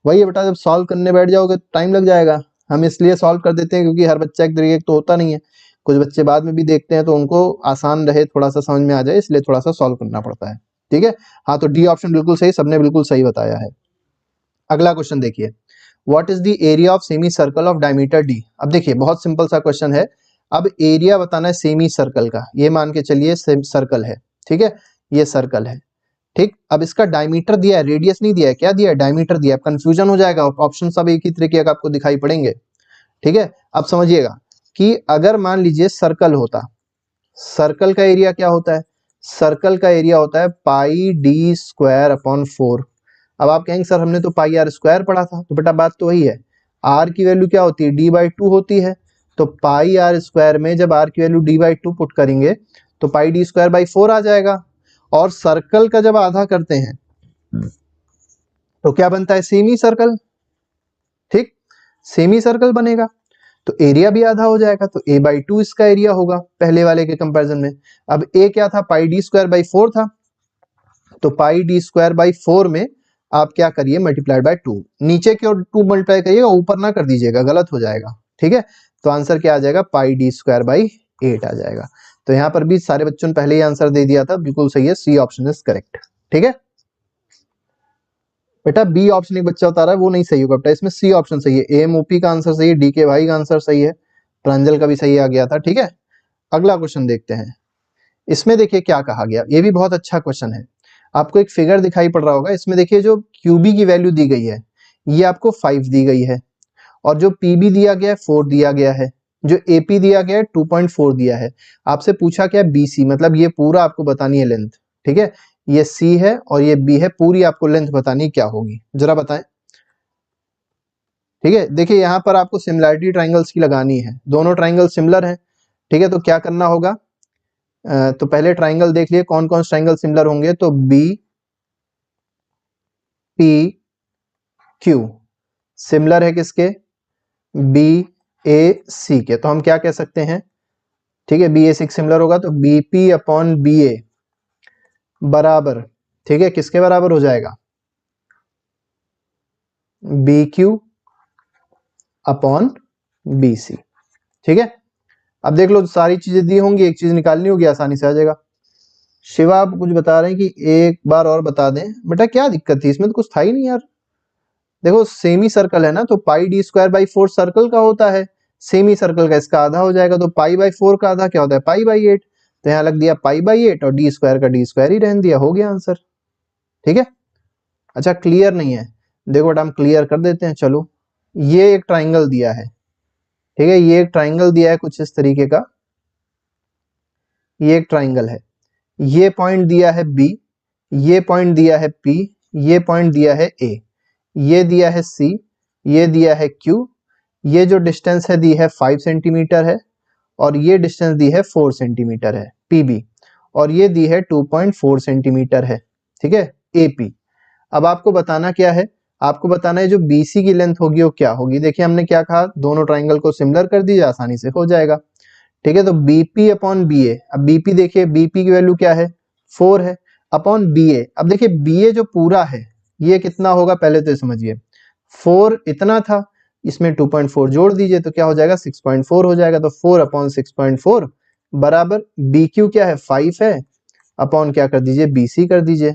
वही है बेटा, जब सॉल्व करने बैठ जाओगे तो टाइम लग जाएगा। हम इसलिए सॉल्व कर देते हैं क्योंकि हर बच्चा एक तरीके तो होता नहीं है, कुछ बच्चे बाद में भी देखते हैं तो उनको आसान रहे, थोड़ा सा समझ में आ जाए, इसलिए थोड़ा सा सॉल्व करना पड़ता है। ठीक है, हाँ तो डी ऑप्शन बिल्कुल सही, सबने बिल्कुल सही बताया है। अगला क्वेश्चन देखिए, what is the area of semi circle of diameter D. अब देखिए बहुत सिंपल सा क्वेश्चन है। अब एरिया बताना है सेमी सर्कल का, ये मान के चलिए सर्कल है, ठीक है, ये सर्कल है, ठीक। अब इसका डायमीटर दिया है, रेडियस नहीं दिया है, क्या दिया है, डायमीटर दिया है। कंफ्यूजन हो जाएगा, ऑप्शन सब एक ही तरीके का आपको दिखाई पड़ेंगे, ठीक है। अब समझिएगा कि अगर मान लीजिए सर्कल होता, सर्कल का एरिया क्या होता है, सर्कल का एरिया होता है पाई डी स्क्वायर अपॉन 4। अब आप कहेंगे सर हमने तो पाई आर स्क्वायर पढ़ा था, तो बेटा बात तो वही है, आर की वैल्यू क्या होती है, डी बाई 2 होती है। तो पाई आर स्क्वायर में जब आर की वैल्यू डी बाई 2 पुट करेंगे तो पाई डी स्क्वायर बाई 4 आ जाएगा। और सर्कल का जब आधा करते हैं तो क्या बनता है, सेमी सर्कल, ठीक, सेमी सर्कल बनेगा, तो एरिया भी आधा हो जाएगा, तो a बाई 2 इसका एरिया होगा पहले वाले के कंपैरिजन में। अब a क्या था, पाई डी स्क्वायर बाई 4 था, तो पाई डी स्क्वायर बाई 4 में आप क्या करिए, मल्टीप्लाइड बाई 2, नीचे की ओर 2 मल्टीप्लाई करिएगा, ऊपर ना कर दीजिएगा, गलत हो जाएगा, ठीक है। तो आंसर क्या आ जाएगा, पाई डी स्क्वायर बाई 8 आ जाएगा। तो यहाँ पर भी सारे बच्चों ने पहले ही आंसर दे दिया था, बिल्कुल सही है, सी ऑप्शन इज करेक्ट, ठीक है। बेटा बी ऑप्शन एक बच्चा बता रहा है वो नहीं सही होगा बेटा, इसमें सी ऑप्शन सही है, एएमओपी का आंसर सही है, डी के भाई का आंसर सही है, प्रांजल का भी सही आ गया था, ठीक है। अगला क्वेश्चन देखते हैं, इसमें देखिए क्या कहा गया, ये भी बहुत अच्छा क्वेश्चन है। आपको एक फिगर दिखाई पड़ रहा होगा, इसमें देखिए जो क्यूबी की वैल्यू दी गई है ये आपको 5 दी गई है, और जो पीबी दिया गया है 4 दिया गया है, जो एपी दिया गया है 2.4 दिया है। आपसे पूछा क्या, बीसी, मतलब ये पूरा आपको बतानी है लेंथ, ठीक है, ये सी है और ये बी है, पूरी आपको लेंथ बतानी क्या होगी, जरा बताएं। ठीक है, देखिए यहाँ पर आपको सिमिलैरिटी ट्राइंगल्स की लगानी है, दोनों ट्राइंगल सिमिलर हैं, ठीक है। तो क्या करना होगा, तो पहले ट्राइंगल देख लिए कौन कौन से ट्राइंगल सिमिलर होंगे, तो बी पी क्यू सिमिलर है किसके, बी ए सी के, तो हम क्या कह सकते हैं, ठीक है, बी ए सी सिमिलर होगा तो B P upon B A बराबर, ठीक है, किसके बराबर हो जाएगा, B Q upon B C, ठीक है। अब देख लो सारी चीजें दी होंगी, एक चीज निकालनी होगी, आसानी से आ जाएगा। शिवा आप कुछ बता रहे हैं कि एक बार और बता दें, बेटा क्या दिक्कत थी, इसमें तो कुछ था ही नहीं यार। देखो सेमी सर्कल है ना, तो पाई डी स्क्वायर बाई 4 सर्कल का होता है, सेमी सर्कल का इसका आधा हो जाएगा, तो पाई बाई 4 का आधा क्या होता है, पाई बाई 8, तो यहाँ लग दिया पाई बाई 8 और डी स्क्वायर का डी स्क्वायर ही रहने दिया, हो गया आंसर, ठीक है। अच्छा क्लियर नहीं है, देखो बेटा हम क्लियर कर देते हैं, चलो ये एक ट्राइंगल दिया है, ठीक है, ये एक ट्राइंगल दिया है कुछ इस तरीके का, ये एक ट्राइंगल है, ये पॉइंट दिया है बी, ये पॉइंट दिया है पी, ये पॉइंट दिया है ए, ये दिया है सी, ये दिया है क्यू, ये जो डिस्टेंस है दी है 5 सेंटीमीटर है, और ये डिस्टेंस दी है 4 सेंटीमीटर है पीबी, और ये दी है 2.4 सेंटीमीटर है, ठीक है, एपी। अब आपको बताना क्या है, आपको बताना है जो बीसी की लेंथ होगी वो क्या होगी। देखिए हमने क्या कहा, दोनों ट्राइंगल को सिमिलर कर दीजिए, आसानी से हो जाएगा, ठीक है। तो बीपी अपॉन बी ए, अब बीपी देखिए, बीपी की वैल्यू क्या है 4 है, अपॉन बी ए, अब देखिए बी ए जो पूरा है ये कितना होगा, पहले तो समझिए 4 इतना था, इसमें 2.4 जोड़ दीजिए तो क्या हो जाएगा 6.4 हो जाएगा, तो 4 अपॉन 6.4 बराबर बी क्यू क्या है 5 है, अपॉन क्या कर दीजिए बीसी कर दीजिए,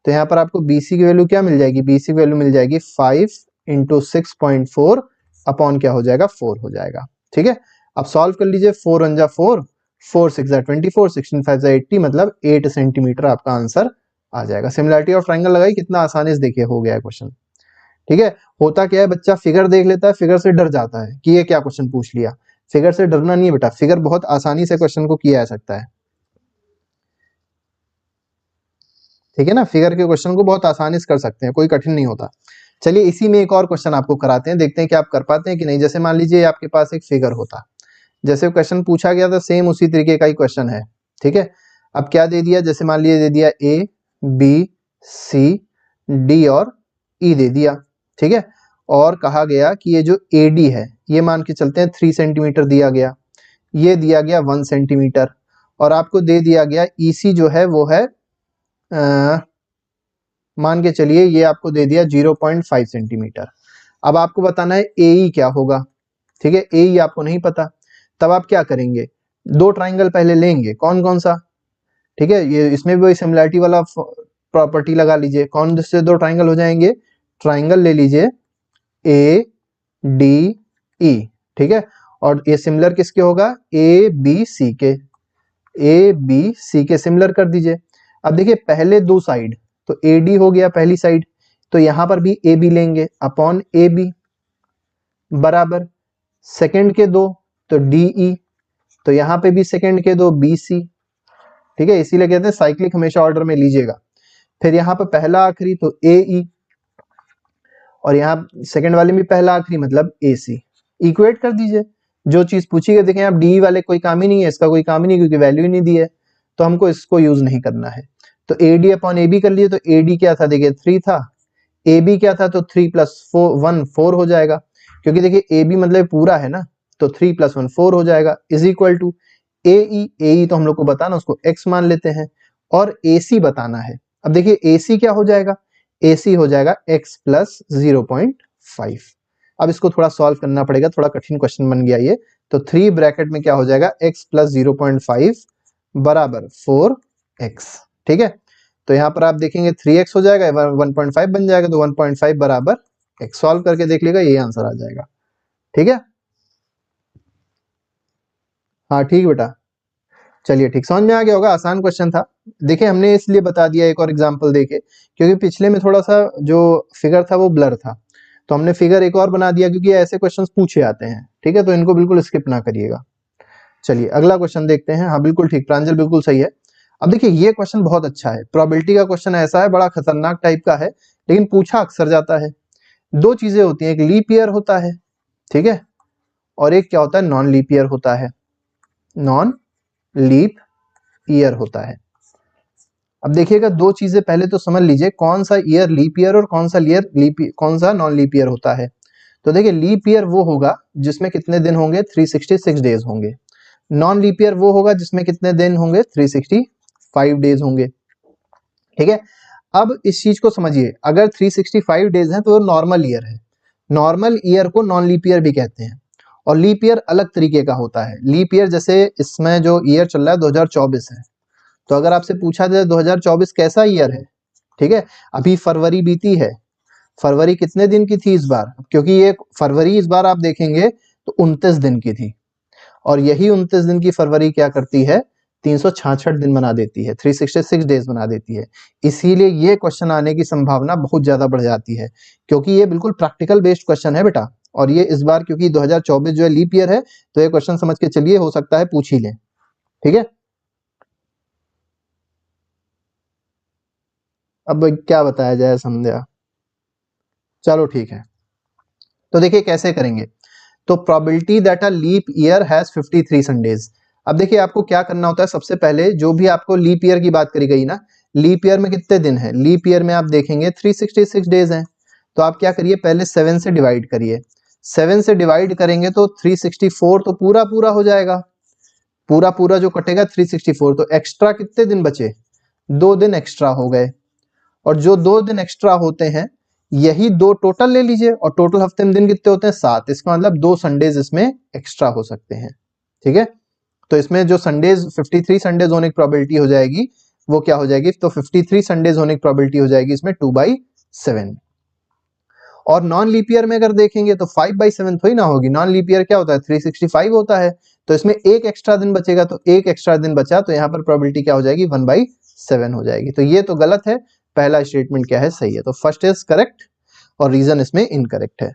तो यहाँ पर आपको बीसी की वैल्यू क्या मिल जाएगी, बीसी की वैल्यू मिल जाएगी 5 इंटू 6.4 अपॉन क्या हो जाएगा 4 हो जाएगा, ठीक है। अब सॉल्व कर लीजिए, 4 1 जा 4, 4 6 जा 24, 16 5 जा 80, मतलब 8 सेंटीमीटर आपका आंसर आ जाएगा। सिमिलरिटी ऑफ ट्राइंगल लगाई, कितना आसानी से देखिए हो गया है क्वेश्चन, ठीक है। होता क्या है, बच्चा फिगर देख लेता है, फिगर से डर जाता है कि ये क्या क्वेश्चन पूछ लिया, फिगर से डरना नहीं है बेटा, फिगर बहुत आसानी से क्वेश्चन को किया जा सकता है, ठीक है ना, फिगर के क्वेश्चन को बहुत आसानी से कर सकते हैं, कोई कठिन नहीं होता। चलिए इसी में एक और क्वेश्चन आपको कराते हैं, देखते हैं कि आप कर पाते हैं कि नहीं। जैसे मान लीजिए आपके पास एक फिगर होता, जैसे क्वेश्चन पूछा गया था सेम उसी तरीके का ही क्वेश्चन है, ठीक है। अब क्या दे दिया, जैसे मान लीजिए दे दिया ए बी सी डी और ई दे दिया, ठीक है, और कहा गया कि ये जो ए डी है ये मान के चलते हैं 3 सेंटीमीटर दिया गया, ये दिया गया 1 सेंटीमीटर, और आपको दे दिया गया ई सी जो है वो है मान के चलिए ये आपको दे दिया 0.5 सेंटीमीटर। अब आपको बताना है AE क्या होगा, ठीक है। AE आपको नहीं पता, तब आप क्या करेंगे, दो ट्राइंगल पहले लेंगे, कौन कौन सा, ठीक है। ये इसमें भी वही सिमिलरिटी वाला प्रॉपर्टी लगा लीजिए। कौन से दो ट्राइंगल हो जाएंगे, ट्राइंगल ले लीजिए ADE, ठीक है। और ये सिमिलर किसके होगा, ABC के, ABC के सिमिलर कर दीजिए। अब देखिए पहले दो साइड तो AD हो गया पहली साइड, तो यहां पर भी AB लेंगे अपॉन AB बराबर सेकंड के दो तो DE, तो यहां पे भी सेकंड के दो BC, ठीक है। इसीलिए कहते हैं साइक्लिक हमेशा ऑर्डर में लीजिएगा। फिर यहाँ पर पहला आखिरी तो AE, और यहाँ सेकंड वाले में पहला आखिरी मतलब AC। इक्वेट कर दीजिए, जो चीज पूछी गई। देखें आप DE वाले कोई काम ही नहीं है, इसका कोई काम ही नहीं क्योंकि वैल्यू ही नहीं दी है, तो हमको इसको यूज नहीं करना है। तो AD अपॉन AB कर लिए, तो AD क्या था देखिए 3 था, AB क्या था तो 3 + 1 4 हो जाएगा, क्योंकि देखिए AB मतलब पूरा है ना, तो 3 + 1 4 हो जाएगा, इज इक्वल टू AE तो हम लोग को बताना, उसको x मान लेते हैं, और AC बताना है। अब देखिए AC क्या हो जाएगा, AC हो जाएगा x + 0.5। अब इसको थोड़ा सॉल्व करना पड़ेगा, थोड़ा कठिन क्वेश्चन बन गया ये। तो 3 ब्रैकेट में क्या हो जाएगा, x + 0.5 बराबर 4x, ठीक है। तो यहाँ पर आप देखेंगे 3x हो जाएगा, 1.5 बन जाएगा, तो 1.5 बराबर x। सॉल्व करके देख लेगा, यही आंसर आ जाएगा, ठीक है। हाँ ठीक बेटा, चलिए ठीक, समझ में आ गया होगा, आसान क्वेश्चन था। देखिए हमने इसलिए बता दिया एक और एग्जांपल देके, क्योंकि पिछले में थोड़ा सा जो फिगर था वो ब्लर था, तो हमने फिगर एक और बना दिया, क्योंकि ऐसे क्वेश्चंस पूछे आते हैं, ठीक है। तो इनको बिल्कुल स्किप ना करिएगा। चलिए अगला क्वेश्चन देखते हैं। हाँ बिल्कुल ठीक, प्रांजल बिल्कुल सही है। अब देखिए ये क्वेश्चन बहुत अच्छा है, प्रोबेबिलिटी का क्वेश्चन ऐसा है, बड़ा खतरनाक टाइप का है, लेकिन पूछा अक्सर जाता है। दो चीजें होती हैं, एक लीप ईयर होता है, ठीक है, और एक क्या होता है, नॉन लीप ईयर होता है, नॉन लीप ईयर होता है। अब देखिएगा दो चीजें पहले तो समझ लीजिए, कौन सा ईयर लीप ईयर और कौन सा कौन सा नॉन लीप ईयर होता है। तो देखिए लीप ईयर वो होगा जिसमें कितने दिन होंगे, 366 डेज होंगे। नॉन लीप ईयर वो होगा जिसमें कितने दिन होंगे, 365 डेज होंगे, ठीक है। अब इस चीज को समझिए, अगर 365 डेज हैं तो नॉर्मल ईयर है। नॉर्मल ईयर को नॉन लीप ईयर भी कहते हैं, और लीप ईयर अलग तरीके का होता है। लीप ईयर जैसे इसमें जो ईयर चल रहा है 2024 है, तो अगर आपसे पूछा जाए 2024 कैसा ईयर है, ठीक है, अभी फरवरी बीती है, फरवरी कितने दिन की थी इस बार, क्योंकि ये फरवरी इस बार आप देखेंगे तो 29 दिन की थी, और यही 29 दिन की फरवरी क्या करती है, 366 दिन बना देती है, 366 डेज बना देती है। इसीलिए ये क्वेश्चन आने की संभावना बहुत ज्यादा बढ़ जाती है, क्योंकि ये बिल्कुल प्रैक्टिकल बेस्ड क्वेश्चन है बेटा। और ये इस बार क्योंकि 2024 जो है लीप ईयर है, तो ये क्वेश्चन समझ के चलिए, हो सकता है पूछ ही लें, ठीक है। अब क्या बताया जाए संध्या, चलो ठीक है। तो देखिए कैसे करेंगे, तो probability that a leap year has 53 Sundays. अब देखिए आपको क्या करना होता है, सबसे पहले जो भी आपको लीप ईयर की बात करी गई ना, लीप ईयर में कितने दिन है, लीप ईयर में आप देखेंगे 366 डेज हैं। तो आप क्या करिए, पहले 7 से डिवाइड करिए, 7 से डिवाइड करेंगे तो 364 तो पूरा पूरा हो जाएगा, पूरा पूरा जो कटेगा 364, तो एक्स्ट्रा कितने दिन बचे, 2 दिन एक्स्ट्रा हो गए। और जो 2 दिन एक्स्ट्रा होते हैं, यही दो टोटल ले लीजिए, और टोटल हफ्ते में दिन कितने होते हैं, 7। इसका मतलब 2 संडेज इसमें एक्स्ट्रा हो सकते हैं, ठीक है। तो इसमें जो संडेज 53 संडेज होने की प्रोबेबिलिटी हो जाएगी, वो क्या हो जाएगी, तो 53 संडेज होने की प्रोबेबिलिटी हो जाएगी इसमें 2/7। और नॉन लीप ईयर में अगर देखेंगे तो 5/7 थोड़ी ना होगी, नॉन लीप ईयर क्या होता है, 365 होता है। तो इसमें एक एक्स्ट्रा दिन बचेगा, तो एक एक्स्ट्रा दिन बचा, तो यहाँ पर प्रोबेबिलिटी क्या हो जाएगी, 1/7 हो जाएगी। तो ये तो गलत है, पहला स्टेटमेंट क्या है, सही है। तो फर्स्ट इज करेक्ट और रीजन इसमें इनकरेक्ट है,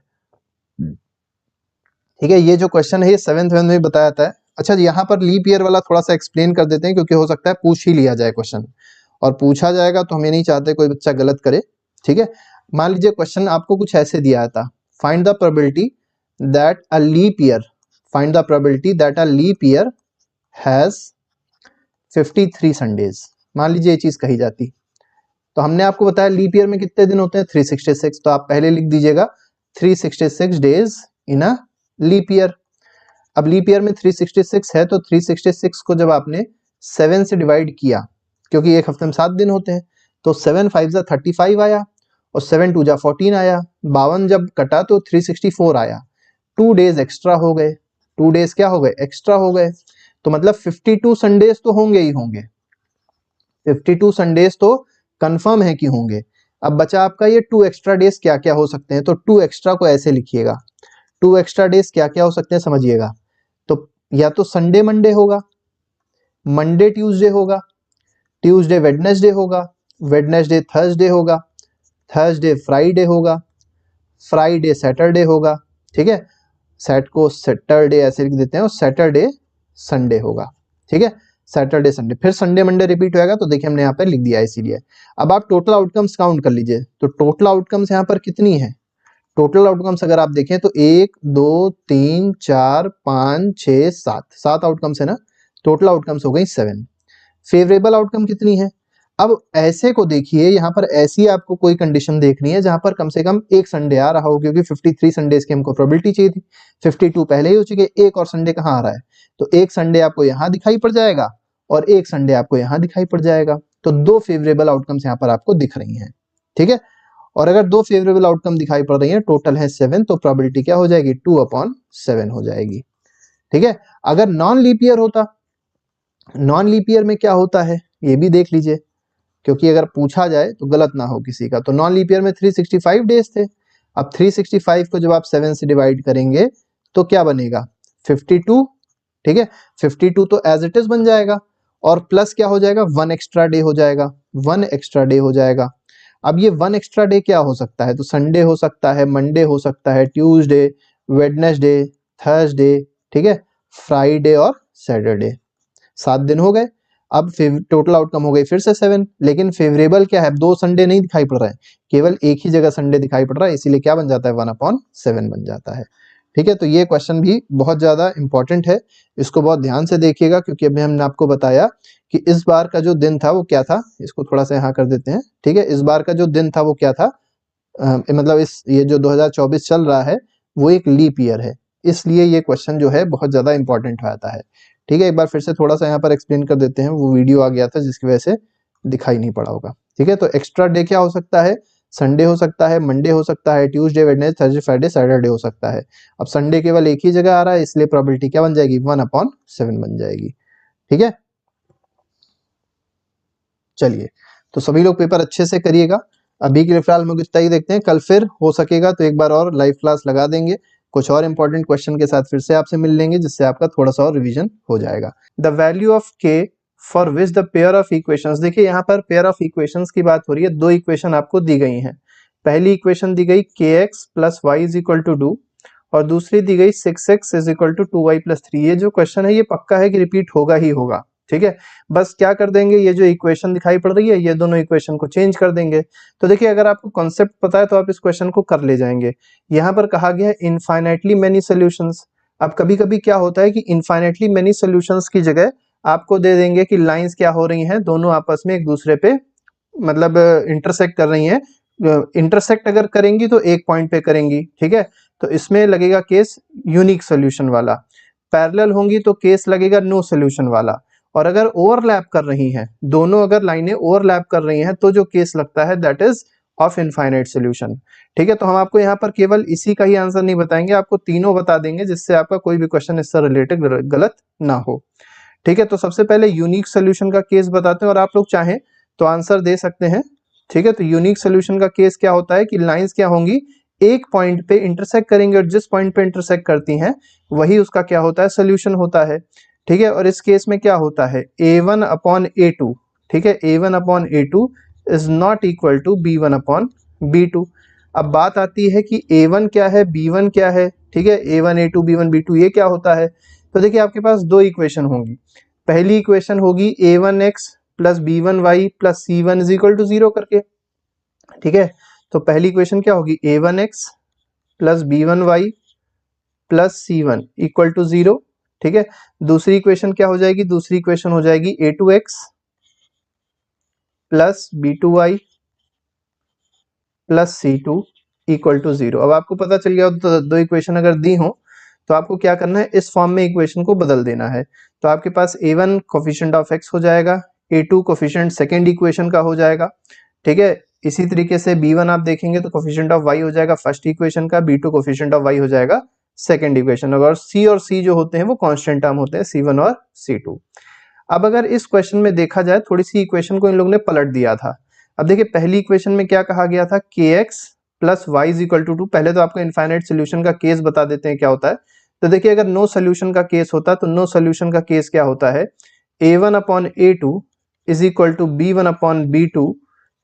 ठीक है। ये जो क्वेश्चन है ये 7th में बताया था। अच्छा यहाँ पर लीप ईयर वाला थोड़ा सा एक्सप्लेन कर देते हैं, क्योंकि हो सकता है पूछ ही लिया जाए क्वेश्चन, और पूछा जाएगा तो हम ये नहीं चाहते कोई बच्चा गलत करे, ठीक है। मान लीजिए क्वेश्चन आपको कुछ ऐसे दिया था, find the probability that a leap year, find the probability that a leap year has 53 Sundays. मान लीजिए ये चीज कही जाती, तो हमने आपको बताया लीप ईयर में कितने दिन होते हैं, 366, तो आप पहले लिख दीजिएगा 366 days in a leap year. अब लीप ईयर में 366 है, तो 366 को जब आपने 7 से डिवाइड किया, क्योंकि एक हफ्ते में 7 दिन होते हैं, तो 7 5 जा 35 आया और 7 2 जा 14 आया। 52 जब कटा तो 364 आया। 2 डेज एक्स्ट्रा हो गए। 2 डेज क्या हो गए? एक्स्ट्रा हो गए। तो मतलब 52 संडेज तो होंगे ही होंगे। 52 संडेज तो कंफर्म है कि होंगे। अब बचा आपका ये 2 एक्स्ट्रा डेज क्या क्या हो सकते हैं। तो 2 एक्स्ट्रा को ऐसे लिखिएगा, 2 एक्स्ट्रा डेज क्या क्या हो सकते हैं समझिएगा। तो या तो संडे मंडे होगा, मंडे ट्यूसडे होगा, ट्यूसडे वेडनेसडे होगा, वेडनेसडे थर्सडे होगा, थर्सडे फ्राइडे होगा, फ्राइडे सैटरडे होगा। ठीक है, सैट को सैटरडे ऐसे लिख देते हैं और सैटरडे संडे होगा। ठीक है, सैटरडे संडे, फिर संडे मंडे रिपीट होएगा। तो देखिए हमने यहाँ पे लिख दिया इसीलिए। अब आप टोटल आउटकम्स काउंट कर लीजिए। तो टोटल आउटकम्स यहाँ पर कितनी है? टोटल आउटकम्स अगर आप देखें तो 1 2 3 4 5 6 7, 7 आउटकम्स है ना। टोटल आउटकम्स हो गई 7। फेवरेबल आउटकम कितनी है? अब ऐसे को देखिए, यहाँ पर ऐसी आपको कोई कंडीशन देखनी है जहां पर कम से कम एक संडे आ रहा हो, क्योंकि 53 संडेज की हमको प्रोबेबिलिटी चाहिए थी। 52 पहले ही हो चुके, एक और संडे कहाँ आ रहा है? तो एक संडे आपको यहाँ दिखाई पड़ जाएगा और एक संडे आपको यहाँ दिखाई पड़ जाएगा। तो 2 फेवरेबल आउटकम्स यहाँ पर आपको दिख रही हैं। ठीक है, और अगर 2 फेवरेबल आउटकम दिखाई पड़ रही है, टोटल है 7, तो प्रोबेबिलिटी क्या हो जाएगी? 2/7 हो जाएगी। ठीक है, अगर नॉन लीप ईयर होता, नॉन लीप ईयर में क्या होता है ये भी देख लीजिए, क्योंकि अगर पूछा जाए तो गलत ना हो किसी का। तो नॉन लीप ईयर में 365 डेज थे। अब 365 को जब आप 7 से डिवाइड करेंगे तो क्या बनेगा? 52। ठीक है, 52 तो एज इट इज बन जाएगा और प्लस क्या हो जाएगा? 1 एक्स्ट्रा डे हो जाएगा। 1 एक्स्ट्रा डे हो जाएगा। अब ये 1 एक्स्ट्रा डे क्या हो सकता है? तो संडे हो सकता है, मंडे हो सकता है, ट्यूसडे, वेडनेसडे, थर्सडे, ठीक है, फ्राइडे और सैटरडे। 7 दिन हो गए। अब टोटल आउटकम हो गई फिर से 7। लेकिन फेवरेबल क्या है? 2 संडे नहीं दिखाई पड़ रहा है, केवल एक ही जगह संडे दिखाई पड़ रहा है, इसीलिए क्या बन जाता है? 1/7 बन जाता है। ठीक है, तो ये क्वेश्चन भी बहुत ज्यादा इंपॉर्टेंट है, इसको बहुत ध्यान से देखिएगा, क्योंकि अभी हमने आपको बताया कि इस बार का जो दिन था वो क्या था। इसको थोड़ा सा यहाँ कर देते हैं। ठीक है, इस बार का जो दिन था वो क्या था? मतलब ये जो 2024 चल रहा है वो एक लीप ईयर है, इसलिए ये क्वेश्चन जो है बहुत ज्यादा इंपॉर्टेंट हो जाता है। ठीक है, एक बार फिर से थोड़ा सा यहाँ पर एक्सप्लेन कर देते हैं, वो वीडियो आ गया था जिसकी वजह से दिखाई नहीं पड़ा होगा। ठीक है, तो एक्स्ट्रा डे क्या हो सकता है? संडे हो सकता है, मंडे हो सकता है, Tuesday, Wednesday, Thursday, Friday, Saturday हो सकता है। अब संडे केवल एक ही जगह आ रहा है, इसलिए प्रोबेबिलिटी क्या बन जाएगी? 1/7 बन जाएगी। ठीक है, चलिए, तो सभी लोग पेपर अच्छे से करिएगा। अभी के लिए फिलहाल हम लोग इतना ही देखते हैं, कल फिर हो सकेगा तो एक बार और लाइव क्लास लगा देंगे, कुछ और इंपॉर्टेंट क्वेश्चन के साथ फिर से आपसे मिल लेंगे, जिससे आपका थोड़ा सा और रिवीजन हो जाएगा। द वैल्यू ऑफ के for which the pair of equations, देखिए यहाँ पर पेयर ऑफ इक्वेशंस की बात हो रही है। 2 इक्वेशन आपको दी गई हैं। पहली इक्वेशन दी गई kx + y = 2 और दूसरी दी गई 6x = 2y + 3। ये जो क्वेश्चन है ये पक्का है कि रिपीट होगा ही होगा। ठीक है, बस क्या कर देंगे, ये जो इक्वेशन दिखाई पड़ रही है ये दोनों इक्वेशन को चेंज कर देंगे। तो देखिए अगर आपको कॉन्सेप्ट पता है तो आप इस क्वेश्चन को कर ले जाएंगे। यहाँ पर कहा गया है इनफाइनाइटली मेनी सॉल्यूशंस। अब कभी कभी क्या होता है कि इनफाइनाइटली मेनी सॉल्यूशंस की जगह आपको दे देंगे कि लाइंस क्या हो रही हैं, दोनों आपस में एक दूसरे पे मतलब इंटरसेक्ट कर रही हैं। इंटरसेक्ट अगर करेंगी तो एक पॉइंट पे करेंगी। ठीक है, तो इसमें लगेगा केस यूनिक सॉल्यूशन वाला। पैरेलल होंगी तो केस लगेगा नो सॉल्यूशन वाला। और अगर ओवरलैप कर रही हैं, दोनों अगर लाइनें ओवरलैप कर रही हैं, तो जो केस लगता है that is of infinite solution. ठीक है, तो हम आपको यहाँ पर केवल इसी का ही आंसर नहीं बताएंगे, आपको तीनों बता देंगे, जिससे आपका कोई भी क्वेश्चन इससे रिलेटेड गलत ना हो। ठीक है, तो सबसे पहले यूनिक सोल्यूशन का केस बताते हैं और आप लोग चाहें तो आंसर दे सकते हैं। ठीक है, तो यूनिक सोल्यूशन का केस क्या होता है कि लाइंस क्या होंगी, एक पॉइंट पे इंटरसेक्ट करेंगे और जिस पॉइंट पे इंटरसेक्ट करती हैं वही उसका क्या होता है? सोल्यूशन होता है। ठीक है, और इस केस में क्या होता है? a1/a2। ठीक है, a1/a2 is not equal to b1/b2। अब बात आती है कि a1 क्या है, b1 क्या है। ठीक है, a1 a2 b1 b2 ये क्या होता है? तो देखिए आपके पास 2 इक्वेशन होंगी। पहली इक्वेशन होगी a1x + b1y + c1 = 0 करके। ठीक है, तो पहली इक्वेशन क्या होगी? a1x + b1y + c1 = 0। ठीक है, दूसरी इक्वेशन क्या हो जाएगी? दूसरी इक्वेशन हो जाएगी a2x + b2y + c2 = 0। अब आपको पता चल गया तो 2 इक्वेशन अगर दी हो तो आपको क्या करना है? इस फॉर्म में इक्वेशन को बदल देना है। तो आपके पास a1 कोफिशिएंट ऑफ x हो जाएगा, a2 कोफिशिएंट सेकेंड इक्वेशन का हो जाएगा। ठीक है। इसी तरीके से b1 आप देखेंगे तो कोफिशिएंट ऑफ y हो जाएगा फर्स्ट इक्वेशन का, b2 कोफिशिएंट ऑफ y हो जाएगा सेकंड इक्वेशन, और c और c जो होते हैं वो कांस्टेंट टर्म होते हैं, c1 और c2। अब अगर इस क्वेश्चन में देखा जाए, थोड़ी सी इक्वेशन को इन लोगों ने पलट दिया था। अब देखिए पहली इक्वेशन में क्या कहा गया था, kx plus Y is equal to 2। पहले तो आपको इनफाइनाइट सोल्यूशन का केस बता देते हैं क्या होता है। तो देखिए अगर नो सोल्यूशन का केस होता तो नो सोल्यूशन का केस क्या होता है, a1 upon a2 is equal to b1 upon b2।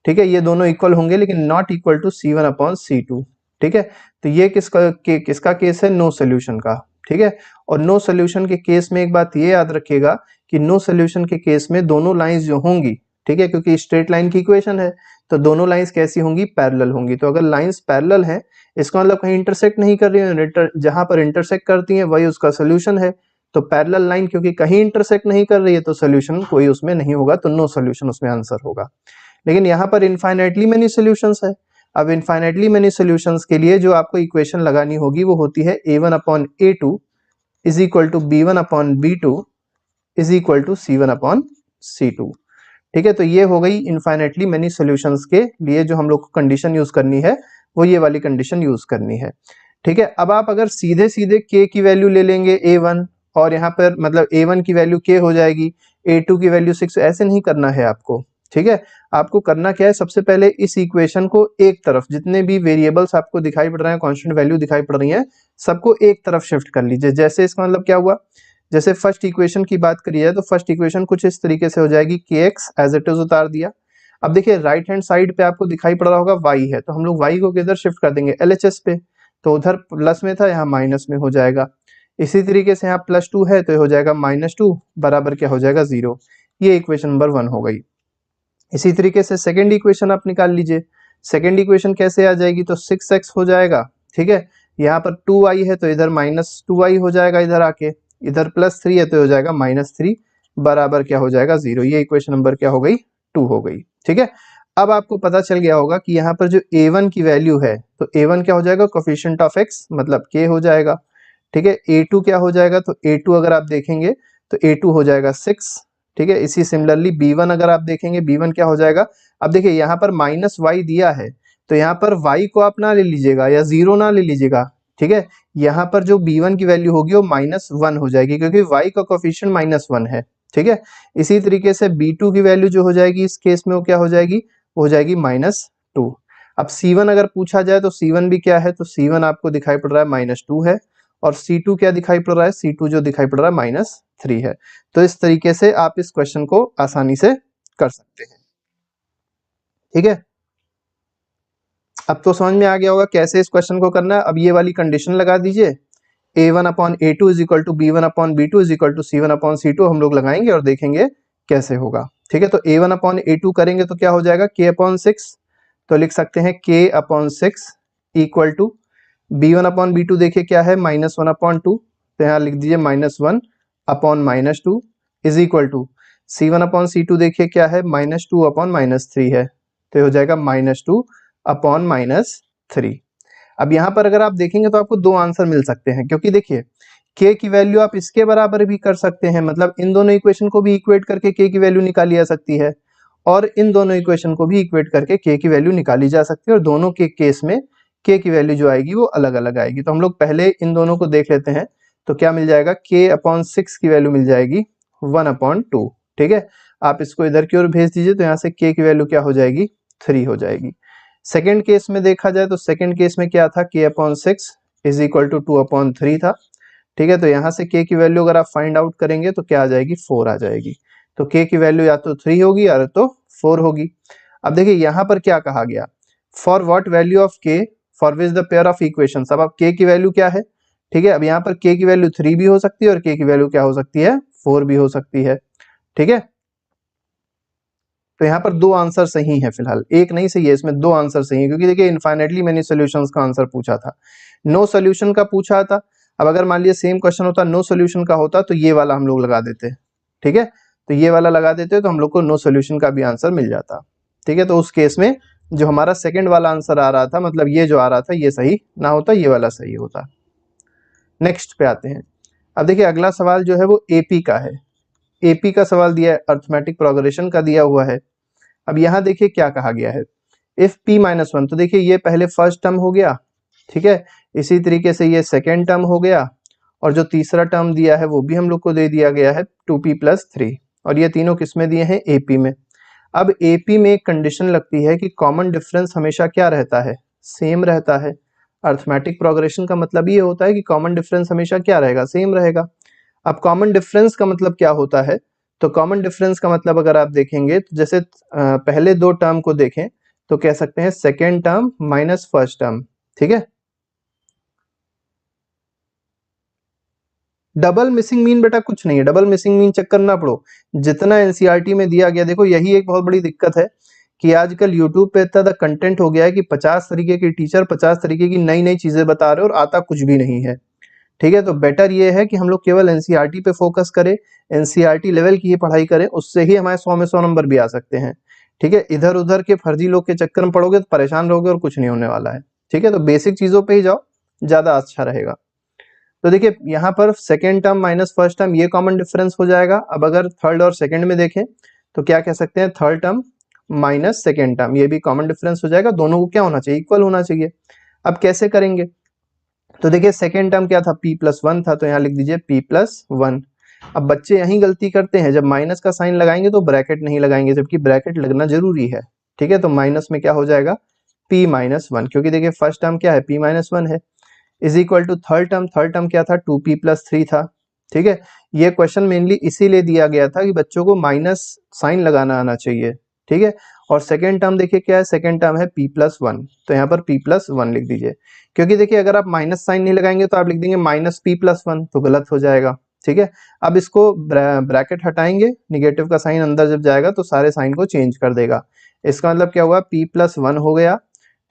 ठीक है, ये दोनों इक्वल होंगे लेकिन not equal to c1 upon c2। ठीक है, तो ये किसका केस है, नो सोल्यूशन का। ठीक है, और नो सोल्यूशन के केस में एक बात ये याद रखिएगा कि नो सोल्यूशन के केस में दोनों लाइंस जो होंगी, ठीक है, क्योंकि स्ट्रेट लाइन की इक्वेशन है तो दोनों लाइंस कैसी होंगी, पैरेलल होंगी। तो अगर लाइंस पैरेलल हैं, इसका मतलब कहीं इंटरसेक्ट नहीं कर रही है, जहां पर इंटरसेक्ट करती है वही उसका सोल्यूशन है। तो पैरेलल लाइन क्योंकि कहीं इंटरसेक्ट नहीं कर रही है तो सोल्यूशन कोई उसमें नहीं होगा, तो नो सोल्यूशन उसमें आंसर होगा। लेकिन यहाँ पर इनफाइनाइटली मेनी सोल्यूशंस है। अब इनफाइनाइटली मेनी सोल्यूशंस के लिए जो आपको इक्वेशन लगानी होगी वो होती है a1 upon a2 is equal to b1 upon b2 is equal to c1 upon c2। ठीक है, तो ये हो गई इनफाइनाइटली मेनी सॉल्यूशंस के लिए जो हम लोग को कंडीशन यूज करनी है, वो ये वाली कंडीशन यूज करनी है। ठीक है, अब आप अगर सीधे सीधे k की वैल्यू ले लेंगे a1 और यहाँ पर मतलब a1 की वैल्यू k हो जाएगी, a2 की वैल्यू 6, ऐसे नहीं करना है आपको। ठीक है, आपको करना क्या है, सबसे पहले इस इक्वेशन को एक तरफ, जितने भी वेरिएबल्स आपको दिखाई पड़ रहे हैं, कांस्टेंट वैल्यू दिखाई पड़ रही है, सबको एक तरफ शिफ्ट कर लीजिए। जैसे इसका मतलब क्या हुआ, जैसे फर्स्ट इक्वेशन की बात करी जाए तो फर्स्ट इक्वेशन कुछ इस तरीके से हो जाएगी, kx एज इट इज उतार दिया। अब देखिए राइट हैंड साइड पे आपको दिखाई पड़ रहा होगा y है, तो हम लोग y को किधर शिफ्ट कर देंगे, LHS पे। तो उधर प्लस में था, यहाँ माइनस में हो जाएगा। इसी तरीके से यहाँ +2 है तो ये हो जाएगा -2 बराबर क्या हो जाएगा 0। ये इक्वेशन नंबर 1 हो गई। इसी तरीके से सेकेंड इक्वेशन आप निकाल लीजिए। सेकेंड इक्वेशन कैसे आ जाएगी, तो 6x हो जाएगा। ठीक है, यहाँ पर 2y है तो इधर -2y हो जाएगा, इधर आके इधर +3 है तो हो जाएगा -3 बराबर क्या हो जाएगा 0। ये इक्वेशन नंबर क्या हो गई, 2 हो गई। ठीक है, अब आपको पता चल गया होगा कि यहाँ पर जो a1 की वैल्यू है, तो a1 क्या हो जाएगा, कोफिशिएंट ऑफ x मतलब k हो जाएगा। ठीक है, a2 क्या हो जाएगा, तो a2 अगर आप देखेंगे तो a2 हो जाएगा 6। ठीक है, इसी सिमिलरली b1 अगर आप देखेंगे, b1 क्या हो जाएगा। अब देखिए यहाँ पर -y दिया है तो यहाँ पर y को आप ना ले लीजिएगा या 0 ना ले लीजिएगा। ठीक है, यहाँ पर जो b1 की वैल्यू होगी वो -1 हो जाएगी क्योंकि y का कोफिशिएंट -1 है। ठीक है, इसी तरीके से b2 की वैल्यू जो हो जाएगी इस केस में वो क्या हो जाएगी, वो हो जाएगी -2। अब c1 अगर पूछा जाए तो c1 भी क्या है, तो c1 आपको दिखाई पड़ रहा है -2 है, और c2 क्या दिखाई पड़ रहा है, c2 जो दिखाई पड़ रहा है -3 है। तो इस तरीके से आप इस क्वेश्चन को आसानी से कर सकते हैं। ठीक है, अब तो समझ में आ गया होगा कैसे इस क्वेश्चन को करना है। अब ये वाली कंडीशन लगा दीजिए, a1 upon a2 is equal to b1 upon b2 is equal to c1 upon c2 हम लोग लगाएंगे और देखेंगे कैसे होगा। ठीक है, तो a1 अपॉन a2 करेंगे तो क्या हो जाएगा, k अपॉन 6, तो लिख सकते हैं k upon 6 equal to b1 upon b2 देखिए क्या है, -1 अपॉन 2, तो यहाँ लिख दीजिए -1 upon -2 is equal to c1 upon c2 देखिए क्या है, -2 अपॉन -3 है, तो हो जाएगा -2 अपॉन -3। अब यहाँ पर अगर आप देखेंगे तो आपको दो आंसर मिल सकते हैं, क्योंकि देखिए k की वैल्यू आप इसके बराबर भी कर सकते हैं, मतलब इन दोनों इक्वेशन को भी इक्वेट करके k की वैल्यू निकाली जा सकती है, और इन दोनों इक्वेशन को भी इक्वेट करके k की वैल्यू निकाली जा सकती है, और दोनों के केस में k की वैल्यू जो आएगी वो अलग अलग आएगी। तो हम लोग पहले इन दोनों को देख लेते हैं, तो क्या मिल जाएगा, k अपॉन 6 की वैल्यू मिल जाएगी 1 अपॉन 2। ठीक है, आप इसको इधर की ओर भेज दीजिए तो यहाँ से k की वैल्यू क्या हो जाएगी, 3 हो जाएगी। सेकेंड केस में देखा जाए तो सेकेंड केस में क्या था, k upon 6 is equal to 2 upon 3 था। ठीक है, तो यहाँ से k की वैल्यू अगर आप फाइंड आउट करेंगे तो क्या आ जाएगी, 4 आ जाएगी। तो k की वैल्यू या तो 3 होगी या तो 4 होगी। अब देखिए यहाँ पर क्या कहा गया, for what value of k for which the pair of equations. अब k की वैल्यू क्या है, ठीक है, अब यहाँ पर k की वैल्यू 3 भी हो सकती है और k की वैल्यू क्या हो सकती है, 4 भी हो सकती है। ठीक है, तो यहाँ पर दो आंसर सही है, फिलहाल एक नहीं सही है, इसमें दो आंसर सही है, क्योंकि देखिए इनफाइनाइटली मेनी सॉल्यूशंस का आंसर पूछा था, नो सॉल्यूशन का पूछा था। अब अगर मान लीजिए सेम क्वेश्चन होता नो सॉल्यूशन का होता तो ये वाला हम लोग लगा देते। ठीक है, तो ये वाला लगा देते तो हम लोग को नो सॉल्यूशन का भी आंसर मिल जाता। ठीक है, तो उस केस में जो हमारा सेकंड वाला आंसर आ रहा था, मतलब ये जो आ रहा था ये सही ना होता, ये वाला सही होता। नेक्स्ट पे आते हैं। अब देखिए अगला सवाल जो है वो एपी का है। एपी का सवाल दिया है, अर्थमेटिक प्रोग्रेशन का दिया हुआ है। अब यहाँ देखिए क्या कहा गया है, इफ p माइनस वन, तो देखिए ये पहले फर्स्ट टर्म हो गया, ठीक है, इसी तरीके से ये सेकेंड टर्म हो गया, और जो तीसरा टर्म दिया है वो भी हम लोग को दे दिया गया है 2p+3, और ये तीनों किस में दिए हैं, AP में। अब AP में एक कंडीशन लगती है कि कॉमन डिफरेंस हमेशा क्या रहता है, सेम रहता है। अर्थमेटिक प्रोग्रेशन का मतलब ये होता है कि कॉमन डिफरेंस हमेशा क्या रहेगा, सेम रहेगा। अब कॉमन डिफरेंस का मतलब क्या होता है, तो कॉमन डिफरेंस का मतलब अगर आप देखेंगे तो जैसे पहले दो टर्म को देखें तो कह सकते हैं second term minus first term, ठीक है। डबल मिसिंग मीन बेटा कुछ नहीं है, डबल मिसिंग मीन चेक करना पड़ो, जितना एनसीईआरटी में दिया गया। देखो यही एक बहुत बड़ी दिक्कत है कि आजकल यूट्यूब पे इतना कंटेंट हो गया है कि 50 तरीके की टीचर 50 तरीके की नई नई चीजें बता रहे हैं और आता कुछ भी नहीं है, ठीक है। तो बेटर ये है कि हम लोग केवल एनसीईआरटी पे फोकस करें, एनसीईआरटी लेवल की ही पढ़ाई करें, उससे ही हमारे 100 में 100 नंबर भी आ सकते हैं, ठीक है। इधर उधर के फर्जी लोग के चक्कर में पड़ोगे तो परेशान रहोगे और कुछ नहीं होने वाला है, ठीक है। तो बेसिक चीजों पे ही जाओ, ज्यादा अच्छा रहेगा। तो देखिए यहाँ पर second term minus first term ये कॉमन डिफरेंस हो जाएगा। अब अगर थर्ड और सेकेंड में देखें तो क्या कह सकते हैं, third term minus second term, ये भी कॉमन डिफरेंस हो जाएगा। दोनों को क्या होना चाहिए, इक्वल होना चाहिए। अब कैसे करेंगे, तो देखिए सेकेंड टर्म क्या था, p+1 था, तो यहाँ लिख दीजिए p+1। अब बच्चे यही गलती करते हैं, जब माइनस का साइन लगाएंगे तो ब्रैकेट नहीं लगाएंगे, जबकि ब्रैकेट लगना जरूरी है, ठीक है। तो माइनस में क्या हो जाएगा, p-1, क्योंकि देखिए फर्स्ट टर्म क्या है, p-1 है, is equal to third term क्या था, 2p+3 था, ठीक है। ये क्वेश्चन मेनली इसीलिए दिया गया था कि बच्चों को माइनस साइन लगाना आना चाहिए, ठीक है। और सेकेंड टर्म देखिए क्या है, सेकेंड टर्म है p+1, तो यहाँ पर p+1 लिख दीजिए, क्योंकि देखिए अगर आप माइनस साइन नहीं लगाएंगे तो आप लिख देंगे -p+1, तो गलत हो जाएगा, ठीक है। अब इसको ब्रैकेट हटाएंगे, निगेटिव का साइन अंदर जब जाएगा तो सारे साइन को चेंज कर देगा। इसका मतलब क्या हुआ, p+1 हो गया,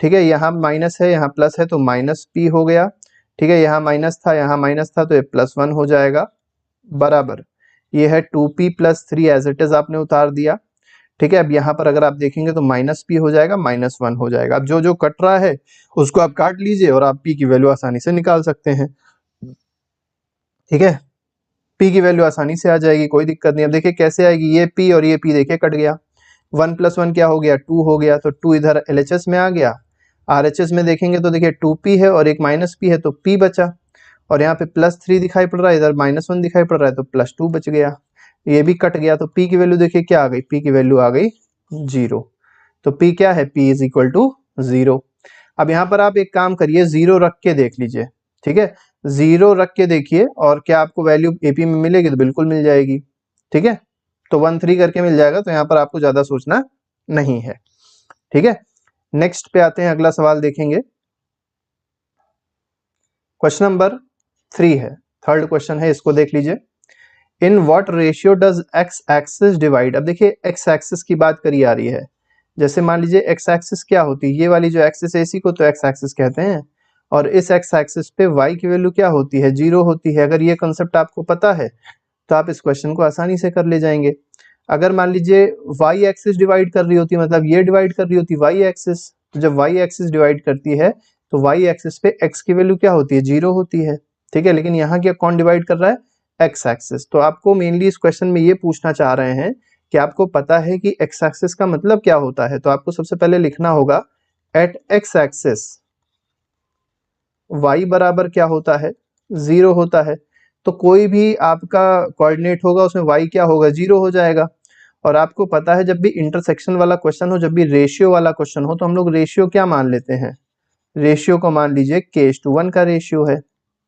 ठीक है। यहाँ माइनस है यहाँ प्लस है तो -p हो गया, ठीक है। यहाँ माइनस था तो ये +1 हो जाएगा, बराबर ये है 2p+3 एज इट इज आपने उतार दिया, ठीक है। अब यहाँ पर अगर आप देखेंगे तो -p हो जाएगा, -1 हो जाएगा। अब जो जो कट रहा है उसको आप काट लीजिए और आप p की वैल्यू आसानी से निकाल सकते हैं, ठीक है। p की वैल्यू आसानी से आ जाएगी, कोई दिक्कत नहीं। अब देखिए कैसे आएगी, ये p और ये p देखिए कट गया, 1+1 क्या हो गया, 2 हो गया, तो 2 इधर LHS में आ गया। RHS में देखेंगे तो देखिए 2p है और एक -p है तो p बचा, और यहाँ पे +3 दिखाई पड़ रहा है, इधर -1 दिखाई पड़ रहा है तो +2 बच गया, ये भी कट गया। तो p की वैल्यू देखिए क्या आ गई, p की वैल्यू आ गई 0। तो p क्या है, p इज इक्वल टू 0। अब यहाँ पर आप एक काम करिए, 0 रख के देख लीजिए, ठीक है। 0 रख के देखिए और क्या आपको वैल्यू AP में मिलेगी, तो बिल्कुल मिल जाएगी, ठीक है। तो 1-3 करके मिल जाएगा, तो यहाँ पर आपको ज्यादा सोचना नहीं है, ठीक है। नेक्स्ट पे आते हैं, अगला सवाल देखेंगे, क्वेश्चन नंबर 3 है, थर्ड क्वेश्चन है, इसको देख लीजिए। इन what ratio does x axis divide. अब देखिए एक्स एक्सिस की बात करी आ रही है, जैसे मान लीजिए एक्स एक्सिस क्या होती है, ये वाली जो एक्सिस है इसी को तो एक्स एक्सिस कहते हैं, और इस एक्स एक्सिस पे y की वैल्यू क्या होती है, 0 होती है। अगर ये कंसेप्ट आपको पता है तो आप इस क्वेश्चन को आसानी से कर ले जाएंगे। अगर मान लीजिए y एक्सिस डिवाइड कर रही होती, मतलब ये डिवाइड कर रही होती y एक्सिस, तो जब y एक्सिस डिवाइड करती है तो y एक्सिस पे x की वैल्यू क्या होती है, 0 होती है, ठीक है। लेकिन यहाँ क्या कौन डिवाइड कर रहा है, x एक्सिस। तो आपको मेनली इस क्वेश्चन में ये पूछना चाह रहे हैं कि आपको पता है कि x एक्सिस का मतलब क्या होता है, तो आपको सबसे पहले लिखना होगा एट x एक्सिस y बराबर क्या होता है, 0 होता है। तो कोई भी आपका कोऑर्डिनेट होगा उसमें y क्या होगा, 0 हो जाएगा। और आपको पता है जब भी इंटरसेक्शन वाला क्वेश्चन हो, जब भी रेशियो वाला क्वेश्चन हो, तो हम लोग रेशियो क्या मान लेते हैं, रेशियो को मान लीजिए k:1 का रेशियो है,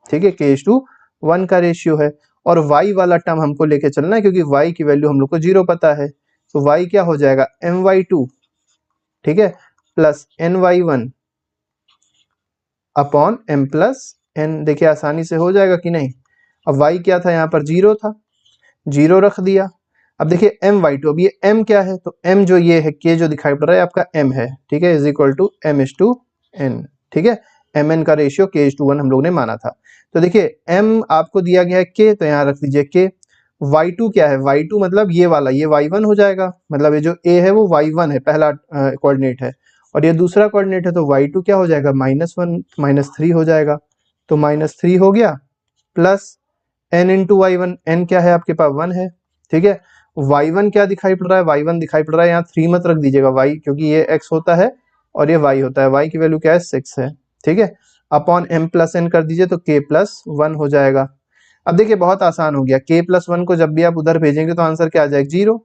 ठीक है, k:1 का रेशियो है। और y वाला टर्म हमको लेके चलना है क्योंकि y की वैल्यू हम लोग को 0 पता है, तो y क्या हो जाएगा, my2, ठीक है, प्लस ny1 अपॉन m+n। देखिए आसानी से हो जाएगा कि नहीं। अब y क्या था, यहाँ पर 0 था, 0 रख दिया। अब देखिए my2, अब ये m क्या है, तो m जो ये है, k जो दिखाई पड़ रहा है आपका m है, ठीक है, इज इक्वल टू m:n, ठीक है। mn का रेशियो k:1 हम लोग ने माना था। तो देखिए m आपको दिया गया है k, तो यहाँ रख दीजिए k। y2 क्या है, y2 मतलब ये वाला, ये y1 हो जाएगा, मतलब ये जो a है वो y1 है, पहला कोऑर्डिनेट है, और ये दूसरा कोऑर्डिनेट है, तो y2 क्या हो जाएगा, -1 -3 हो जाएगा। तो -3 हो गया, plus n into y1, n क्या है आपके पास 1 है, ठीक है। y1 क्या दिखाई पड़ रहा है, y1 दिखाई पड़ रहा है, यहाँ 3 मत रख दीजिएगा y, क्योंकि ये x होता है और ये y होता है, y की वैल्यू क्या है 6 है, ठीक है। अपॉन m प्लस n कर दीजिए तो k प्लस 1 हो जाएगा। अब देखिए बहुत आसान हो गया, k प्लस 1 को जब भी आप उधर भेजेंगे तो आंसर क्या आ जाएगा 0,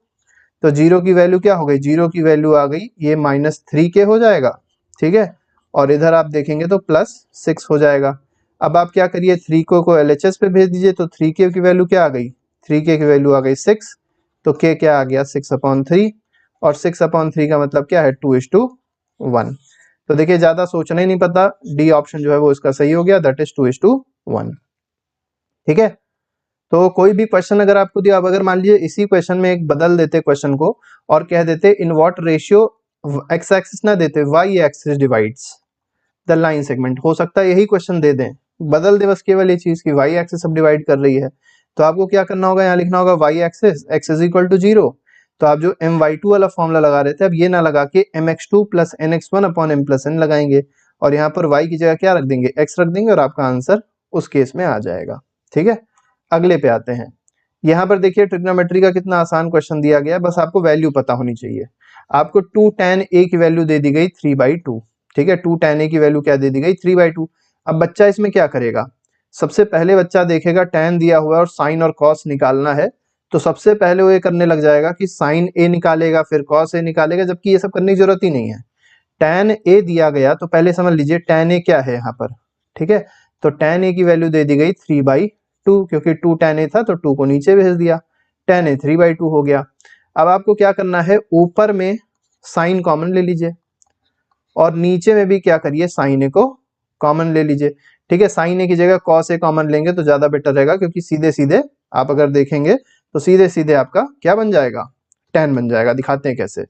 तो 0 की वैल्यू क्या हो गई, 0 की वैल्यू आ गई ये -3k हो जाएगा, ठीक है। और इधर आप देखेंगे तो +6 हो जाएगा। अब आप क्या करिए 3 को LHS पे भेज दीजिए, तो 3k की वैल्यू क्या आ गई, 3k की वैल्यू आ गई 6, तो k क्या आ गया 6/3, और 6/3 का मतलब क्या है 2:1। तो देखिए ज्यादा सोचना ही नहीं पता, डी ऑप्शन जो है वो इसका सही हो गया, दैट इज 2:1, ठीक है। तो कोई भी क्वेश्चन अगर आपको दिया, अब अगर मान लीजिए इसी क्वेश्चन में एक बदल देते क्वेश्चन को और कह देते in what ratio, X axis ना देते Y axis divides the line segment, हो सकता है यही क्वेश्चन दे दें, बदल दे बस केवल ये चीज की वाई एक्सिस अब डिवाइड कर रही है। तो आपको क्या करना होगा, यहाँ लिखना होगा Y axis X is equal to 0, तो आप जो my2 वाला फॉर्मूला लगा रहे थे अब ये ना लगा के mx2 plus nx1 upon m plus n लगाएंगे, और यहाँ पर y की जगह क्या रख देंगे, x रख देंगे, और आपका आंसर उस केस में आ जाएगा, ठीक है। अगले पे आते हैं, यहाँ पर देखिए ट्रिग्नोमेट्री का कितना आसान क्वेश्चन दिया गया है, बस आपको वैल्यू पता होनी चाहिए। आपको 2 tan a की वैल्यू दे दी गई 3/2, ठीक है, 2 tan a की वैल्यू क्या दे दी गई 3/2। अब बच्चा इसमें क्या करेगा, सबसे पहले बच्चा देखेगा tan दिया हुआ है और साइन और कॉस निकालना है, तो सबसे पहले वो ये करने लग जाएगा कि साइन a निकालेगा फिर कॉस a निकालेगा, जबकि ये सब करने की जरूरत ही नहीं है। tan a दिया गया तो पहले समझ लीजिए tan a क्या है यहाँ पर, ठीक है। तो tan a की वैल्यू दे दी गई 3/2, क्योंकि 2 tan a था तो 2 को नीचे भेज दिया, tan a 3/2 हो गया। अब आपको क्या करना है, ऊपर में साइन कॉमन ले लीजिए और नीचे में भी क्या करिए साइन ए को कॉमन ले लीजिए, ठीक है। साइन ए की जगह कॉस ए कॉमन लेंगे तो ज्यादा बेटर रहेगा, क्योंकि सीधे सीधे आप अगर देखेंगे तो सीधे सीधे आपका क्या बन जाएगा, tan बन जाएगा। दिखाते हैं कैसे,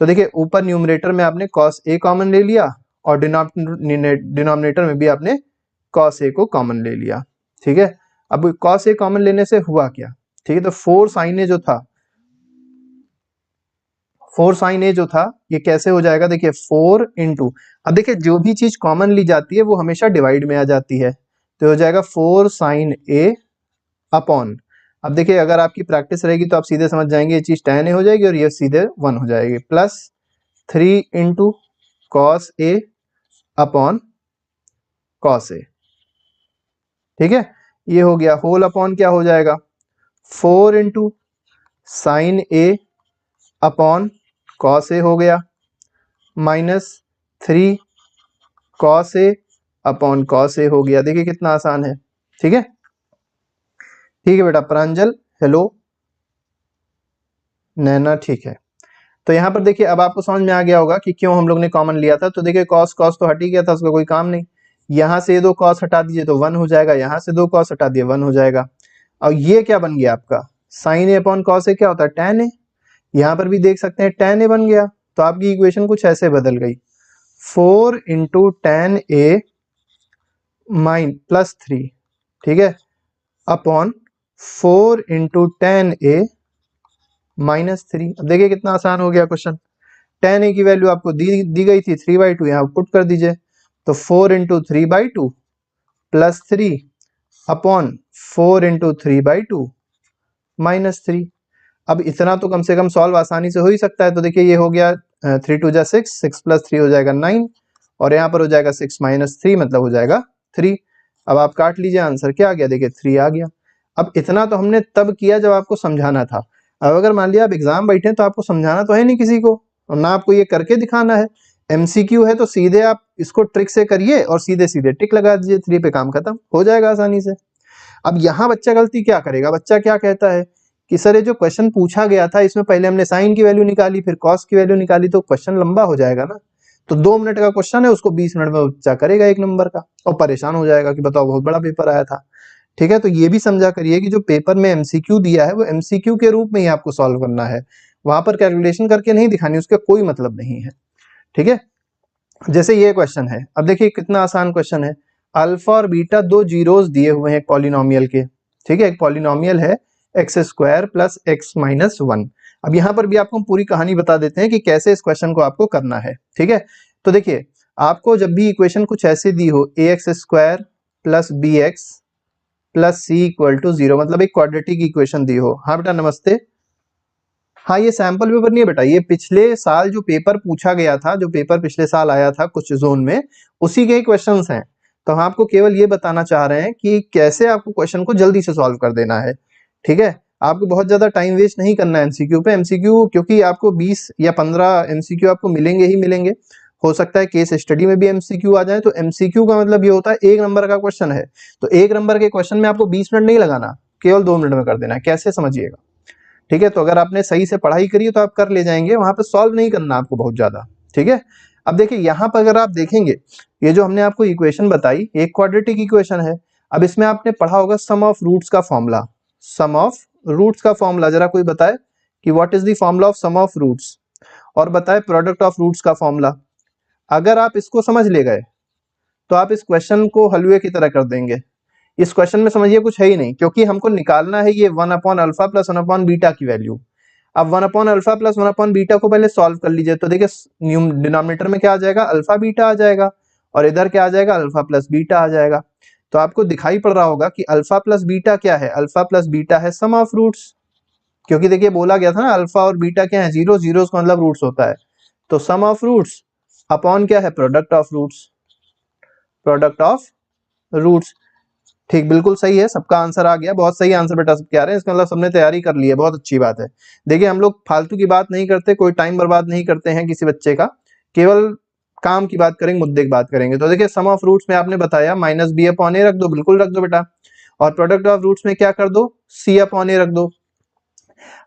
तो देखिए ऊपर न्यूमरेटर में आपने cos a कॉमन ले लिया और डिनोमिनेटर में भी आपने cos a को कॉमन ले लिया, ठीक है। अब cos a कॉमन लेने से हुआ क्या, ठीक है, तो 4 sin a जो था, 4 sin a जो था ये कैसे हो जाएगा, देखिए 4 इंटू, अब देखिए जो भी चीज कॉमन ली जाती है वो हमेशा डिवाइड में आ जाती है, तो हो जाएगा 4 sin a अपॉन, अब देखिए अगर आपकी प्रैक्टिस रहेगी तो आप सीधे समझ जाएंगे ये चीज tan a हो जाएगी और ये सीधे 1 हो जाएगी, plus 3 into cos A upon cos A, ठीक है। ये हो गया होल अपॉन क्या हो जाएगा 4 into sine A upon cos A हो गया, -3 cos A upon cos A हो गया। देखिए कितना आसान है, ठीक है, ठीक है बेटा। प्रांजल हेलो, नैना ठीक है। तो यहाँ पर देखिए अब आपको समझ में आ गया होगा कि क्यों हम लोग ने कॉमन लिया था। तो देखिए कॉस कॉस तो हट ही गया था, उसका कोई काम नहीं। यहाँ से 2 कॉस हटा दीजिए तो 1 हो जाएगा, यहाँ से 2 कॉस हटा दिए 1 हो जाएगा। और ये क्या बन गया आपका sign A upon cos A क्या होता है tan ए, यहाँ पर भी देख सकते हैं tan ए बन गया। तो आपकी इक्वेशन कुछ ऐसे बदल गई 4 इंटू tan ए +3, ठीक है, अपॉन 4 इंटू tan ए -3। अब देखिए कितना आसान हो गया क्वेश्चन। tan a की वैल्यू आपको दी गई थी 3/2, यहाँ पुट कर दीजिए, तो 4 इंटू 3/2 प्लस 3 अपॉन 4 इंटू 3/2 -3। अब इतना तो कम से कम सॉल्व आसानी से हो ही सकता है। तो देखिए ये हो गया 3 2 जा 6, 6 प्लस 3 हो जाएगा 9, और यहाँ पर हो जाएगा 6 - 3 मतलब हो जाएगा 3। अब आप काट लीजिए, आंसर क्या आ गया, देखिए 3 आ गया। अब इतना तो हमने तब किया जब आपको समझाना था। अब अगर मान लिया आप एग्जाम बैठे तो आपको समझाना तो है नहीं किसी को, और ना आपको ये करके दिखाना है। MCQ है तो सीधे आप इसको ट्रिक से करिए और सीधे सीधे टिक लगा दीजिए, 3 पे काम खत्म हो जाएगा आसानी से। अब यहाँ बच्चा गलती क्या करेगा, बच्चा क्या कहता है कि सर ये जो क्वेश्चन पूछा गया था इसमें पहले हमने साइन की वैल्यू निकाली फिर कॉस की वैल्यू निकाली, तो क्वेश्चन लंबा हो जाएगा ना। तो 2 मिनट का क्वेश्चन है, उसको 20 मिनट में बच्चा करेगा 1 नंबर का, और परेशान हो जाएगा कि बताओ बहुत बड़ा पेपर आया था, ठीक है। तो ये भी समझा करिए कि जो पेपर में MCQ दिया है वो MCQ के रूप में ही आपको सॉल्व करना है, वहां पर कैलकुलेशन करके नहीं दिखानी, उसका कोई मतलब नहीं है, ठीक है। जैसे ये क्वेश्चन है, अब देखिए कितना आसान क्वेश्चन है। अल्फा और बीटा 2 जीरोस दिए हुए हैं पॉलिनोमियल के, ठीक है, एक पॉलिनोमियल है x² प्लस x - 1। अब यहाँ पर भी आपको पूरी कहानी बता देते हैं कि कैसे इस क्वेश्चन को आपको करना है, ठीक है। तो देखिए आपको जब भी इक्वेशन कुछ ऐसे दी हो ax² plus bx plus c = 0, मतलब एक क्वाड्रेटिक इक्वेशन दी हो। हाँ बेटा नमस्ते, हाँ, ये सैंपल पेपर नहीं है बेटा, ये पिछले साल जो पेपर पूछा गया था, जो पेपर पिछले साल आया था कुछ जोन में, उसी के क्वेश्चंस हैं। तो हम आपको केवल ये बताना चाह रहे हैं कि कैसे आपको क्वेश्चन को जल्दी से सॉल्व कर देना है। ठीक है, आपको बहुत ज्यादा टाइम वेस्ट नहीं करना है एमसीक्यू पे। एमसीक्यू क्योंकि आपको 20 या 15 एमसीक्यू आपको मिलेंगे ही मिलेंगे। हो सकता है केस स्टडी में भी एमसीक्यू आ जाए। तो एमसीक्यू का मतलब ये होता है 1 नंबर का क्वेश्चन है, तो 1 नंबर के क्वेश्चन में आपको 20 मिनट नहीं लगाना, केवल 2 मिनट में कर देना है। कैसे, समझिएगा। ठीक है, तो अगर आपने सही से पढ़ाई करी है तो आप कर ले जाएंगे, वहां पे सॉल्व नहीं करना आपको बहुत ज्यादा। ठीक है, अब देखिए यहाँ पर अगर आप देखेंगे, ये जो हमने आपको इक्वेशन बताई, एक क्वाड्रेटिक इक्वेशन है। अब इसमें आपने पढ़ा होगा सम ऑफ रूट्स का फॉर्मूला। सम ऑफ रूट्स का फॉर्मूला जरा कोई बताए कि what is the formula of sum of roots, और बताए प्रोडक्ट ऑफ रूट्स का फॉर्मूला। अगर आप इसको समझ ले गए तो आप इस क्वेश्चन को हलवे की तरह कर देंगे। इस क्वेश्चन में समझिए कुछ है ही नहीं, क्योंकि हमको निकालना है ये 1 upon alpha plus 1 upon beta की वैल्यू। अब 1 upon alpha plus 1 upon beta को पहले सॉल्व कर लीजिए। तो देखिए डिनोमिनेटर में क्या आ जाएगा, अल्फा बीटा आ जाएगा, और इधर क्या आ जाएगा, अल्फा प्लस बीटा आ जाएगा। तो आपको दिखाई पड़ रहा होगा कि अल्फा प्लस बीटा क्या है, अल्फा प्लस बीटा है सम ऑफ रूट्स। क्योंकि देखिए बोला गया था ना, अल्फा और बीटा क्या है, जीरो, जीरो का मतलब रूट्स होता है। तो सम ऑफ रूट्स अपॉन क्या है, product of roots, product of roots. ठीक, बिल्कुल सही है, सबका आंसर आ गया। बहुत सही आंसर बेटा सबके आ रहे हैं, इसका मतलब सबने तैयारी कर ली है, बहुत अच्छी बात है। देखिए हम लोग फालतू की बात नहीं करते, कोई टाइम बर्बाद नहीं करते हैं किसी बच्चे का, केवल काम की बात करेंगे, मुद्दे की बात करेंगे। तो देखिए सम ऑफ रूट्स में आपने बताया माइनस बी अपॉन ए रख दो, बिल्कुल रख दो बेटा, और प्रोडक्ट ऑफ रूट्स में क्या कर दो, सी अपॉन ए रख दो।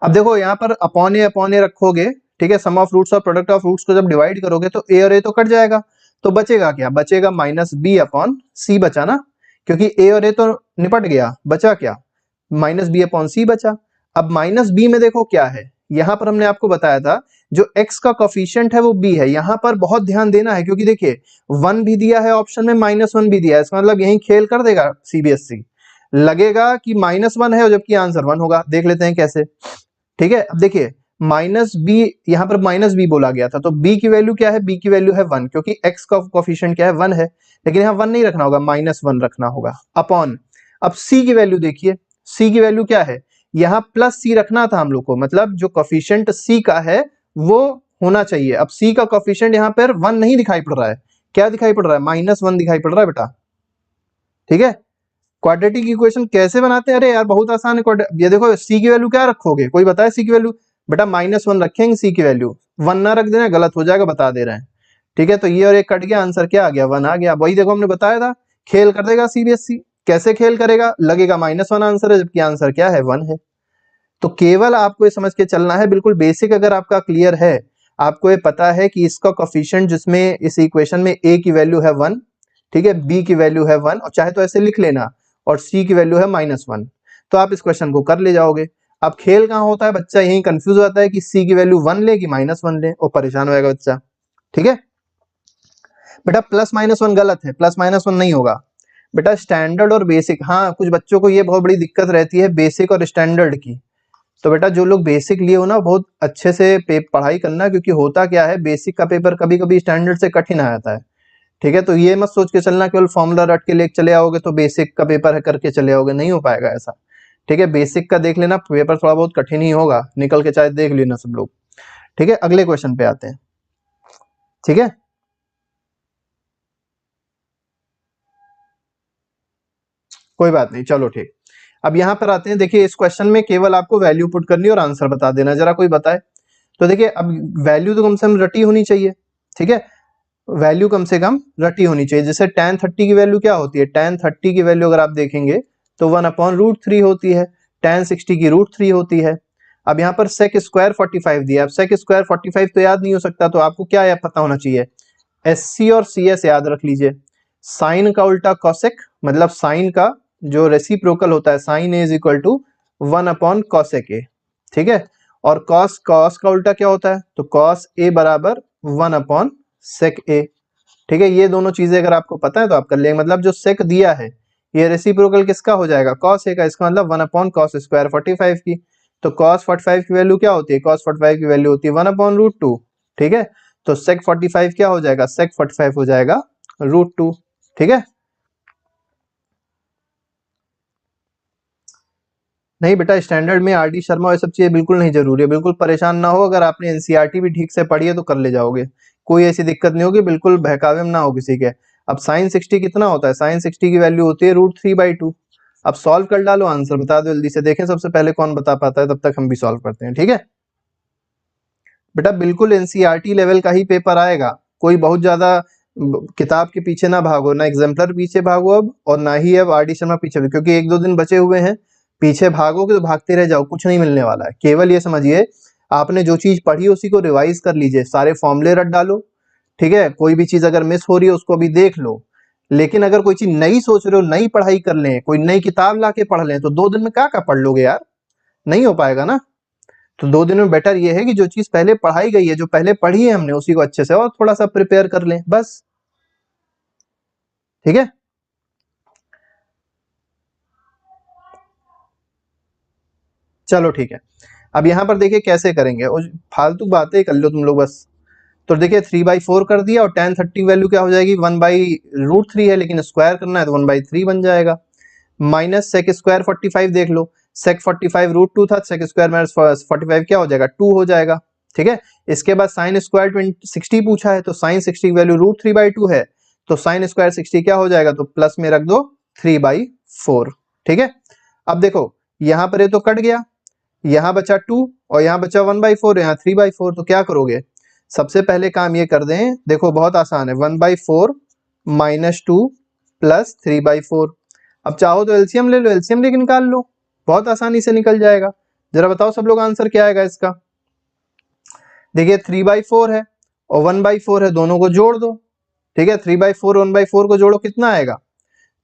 अब देखो यहाँ पर अपॉन ए रखोगे, ठीक है, सम ऑफ रूट्स और प्रोडक्ट ऑफ रूट्स को जब डिवाइड करोगे तो ए और ए तो कट जाएगा, तो बचेगा क्या, बचेगा माइनस बी अपॉन सी बचा ना, क्योंकि ए और ए तो निपट गया, बचा क्या, माइनस बी अपॉन सी बचा। अब माइनस बी में देखो क्या है, यहां पर हमने आपको बताया था जो x का कोफिशिएंट है वो b है। यहां पर बहुत ध्यान देना है, क्योंकि देखिए 1 भी दिया है ऑप्शन में, -1 भी दिया है, इसका मतलब यही खेल कर देगा सीबीएसई, लगेगा कि -1 है और जबकि आंसर 1 होगा। देख लेते हैं कैसे। ठीक है, अब देखिए माइनस बी, यहाँ पर माइनस बी बोला गया था, तो बी की वैल्यू क्या है, बी की वैल्यू है 1, क्योंकि x का कोफिशिएंट क्या है, 1 है। लेकिन यहाँ 1 नहीं रखना होगा, -1 रखना होगा, अपॉन। अब c की वैल्यू देखिए, c की वैल्यू क्या है, यहाँ प्लस c रखना था हम लोग को, मतलब जो कोफिशिएंट c का है वो होना चाहिए। अब c का कोफिशिएंट यहाँ पर 1 नहीं दिखाई पड़ रहा है, क्या दिखाई पड़ रहा है, -1 दिखाई पड़ रहा है बेटा। ठीक है, क्वाड्रेटिक इक्वेशन कैसे बनाते हैं, अरे यार बहुत आसान है। ये देखो सी की वैल्यू क्या रखोगे, कोई बताए सी की वैल्यू, बेटा -1 रखेंगे सी की वैल्यू, 1 ना रख देना, गलत हो जाएगा, बता दे रहे हैं। ठीक है, तो ये और एक कट गया, आंसर क्या आ गया, 1 आ गया। वही देखो हमने बताया था, खेल कर देगा सीबीएसई। कैसे खेल करेगा, लगेगा -1 आंसर है जबकि आंसर क्या है, 1 है। तो केवल आपको ये समझ के चलना है, बिल्कुल बेसिक अगर आपका क्लियर है, आपको ये पता है कि इसका कोफिशिएंट जिसमें इस इक्वेशन में a की वैल्यू है 1, ठीक है, b की वैल्यू है 1, और चाहे तो ऐसे लिख लेना, और c की वैल्यू है -1, तो आप इस क्वेश्चन को कर ले जाओगे। अब खेल कहाँ होता है, बच्चा यही कंफ्यूज होता है कि c की वैल्यू 1 ले कि -1 ले, और परेशान होएगा बच्चा। ठीक है बेटा, +-1 गलत है, +-1 नहीं होगा बेटा। स्टैंडर्ड और बेसिक, हाँ कुछ बच्चों को ये बहुत बड़ी दिक्कत रहती है बेसिक और स्टैंडर्ड की। तो बेटा जो लोग बेसिक लिए हो ना, बहुत अच्छे से पढ़ाई करना, क्योंकि होता क्या है, बेसिक का पेपर कभी कभी स्टैंडर्ड से कठिन आ जाता है। ठीक है, तो ये मत सोच के चलना केवल फॉर्मूला रट के लेके चले आओगे तो बेसिक का पेपर है करके चले आओगे, नहीं हो पाएगा ऐसा। ठीक है, बेसिक का देख लेना, पेपर थोड़ा बहुत कठिन ही होगा, निकल के चाहे देख लेना सब लोग। ठीक है, अगले क्वेश्चन पे आते हैं। ठीक है, कोई बात नहीं, चलो ठीक। अब यहां पर आते हैं, देखिए इस क्वेश्चन में केवल आपको वैल्यू पुट करनी और आंसर बता देना, जरा कोई बताए। तो देखिए अब वैल्यू तो कम से कम रटी होनी चाहिए। ठीक है, वैल्यू कम से कम रटी होनी चाहिए। जैसे tan 30 की वैल्यू क्या होती है, tan 30 की वैल्यू अगर आप देखेंगे तो 1/√3 होती है, tan 60 की √3 होती है। अब यहाँ पर sec स्क्वायर 45 दिया, अब sec स्क्वायर 45 तो याद नहीं हो सकता, तो आपको क्या पता होना चाहिए, SC और CS याद रख लीजिए। साइन का उल्टा cosec, मतलब साइन का जो रेसिप्रोकल होता है, sine A is equal to 1/cosec A. ठीक है, और cos का उल्टा क्या होता है, तो cos a बराबर 1/sec a। ठीक है, ये दोनों चीजें अगर आपको पता है तो आप कर लेंगे। मतलब जो sec दिया है ये रेसिप्रोकल किसका हो जाएगा, cos a का, इसका मतलब 1/cos स्क्वायर 45 की। तो cos 45 की वैल्यू क्या होती है, cos 45 की वैल्यू होती है 1/√2। ठीक है, तो sec 45 क्या हो जाएगा, sec 45 हो जाएगा √2। ठीक है, नहीं बेटा, स्टैंडर्ड में आरडी शर्मा और ये सब चीजें बिल्कुल नहीं जरूरी है, बिल्कुल परेशान ना हो। अगर आपने एनसीईआरटी भी ठीक से पढ़ी है तो कर ले जाओगे, कोई ऐसी दिक्कत नहीं होगी, बिल्कुल बहकावे में ना हो किसी के। अब साइन 60 कितना होता है? साइन 60 की वैल्यू होती है √3/2। अब सॉल्व कर डालो, आंसर बता दो जल्दी से, देखें सबसे पहले कौन बता पाता है, तब तक हम भी सॉल्व करते हैं, ठीक है बेटा। बिल्कुल एनसीईआरटी लेवल का ही पेपर आएगा, कोई बहुत ज्यादा किताब के पीछे ना भागो, ना एग्जाम्पलर पीछे भागो अब, और ना ही अब आरडी शर्मा पीछे भी, क्योंकि 1-2 दिन बचे हुए हैं। पीछे भागोगे तो भागते रह जाओ, कुछ नहीं मिलने वाला है। केवल ये समझिए, आपने जो चीज पढ़ी उसी को रिवाइज कर लीजिए, सारे फॉर्मूले रट डालो, ठीक है। कोई भी चीज अगर मिस हो रही है उसको अभी देख लो। लेकिन अगर कोई चीज नई सोच रहे हो, नई पढ़ाई कर लें, कोई नई किताब ला के पढ़ लें, तो 2 दिन में क्या क्या पढ़ लोगे यार, नहीं हो पाएगा ना। तो 2 दिन में बेटर ये है कि जो चीज पहले पढ़ाई गई है, जो पहले पढ़ी है हमने, उसी को अच्छे से और थोड़ा सा प्रिपेयर कर लें बस, ठीक है। चलो ठीक है, अब यहां पर देखिए कैसे करेंगे, और फालतू बातें कर लो तुम लोग बस। तो देखिए 3/4 कर दिया, और tan 30 वैल्यू क्या हो जाएगी, 1/√3 है, लेकिन स्क्वायर करना है तो 1/3 बन जाएगा। माइनस सेक स्क्वायर 45 देख लो, सेक 45 √2 था, सेक स्क्वायर माइनस 45 क्या हो जाएगा, 2 हो जाएगा, ठीक है। इसके बाद साइन स्क्वायर 60 पूछा है, तो साइन 60 की वैल्यू √3/2 है, तो साइन स्क्वायर 60 क्या हो जाएगा, तो प्लस में रख दो 3/4, ठीक है। अब देखो यहां पर ये तो कट गया, यहाँ बचा 2 और यहाँ बचा 1/4, यहाँ 3/4, तो क्या करोगे, सबसे पहले काम ये कर दें, देखो बहुत आसान है, 1/4 माइनस 2 प्लस 3/4। अब चाहो तो एलसीएम ले लो, एलसीएम लेके निकाल लो, बहुत आसानी से निकल जाएगा। जरा बताओ सब लोग आंसर क्या आएगा इसका। देखिए 3/4 है और 1/4 है, दोनों को जोड़ दो, ठीक है। 3/4 1/4 को जोड़ो, कितना आएगा,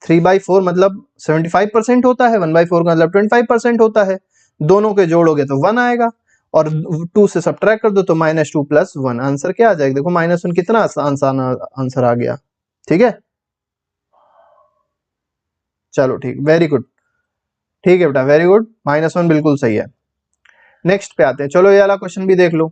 3/4 मतलब 75% होता है, 1/4 का मतलब 25% होता है, दोनों के जोड़ोगे तो 1 आएगा, और 2 से सब्ट्रैक्ट कर दो तो -2 + 1, आंसर क्या आ जाएगा, देखो -1, कितना आसान आंसर आ गया, ठीक है। चलो ठीक, वेरी गुड, ठीक है बेटा, वेरी गुड, -1 बिल्कुल सही है। नेक्स्ट पे आते हैं, चलो ये वाला क्वेश्चन भी देख लो,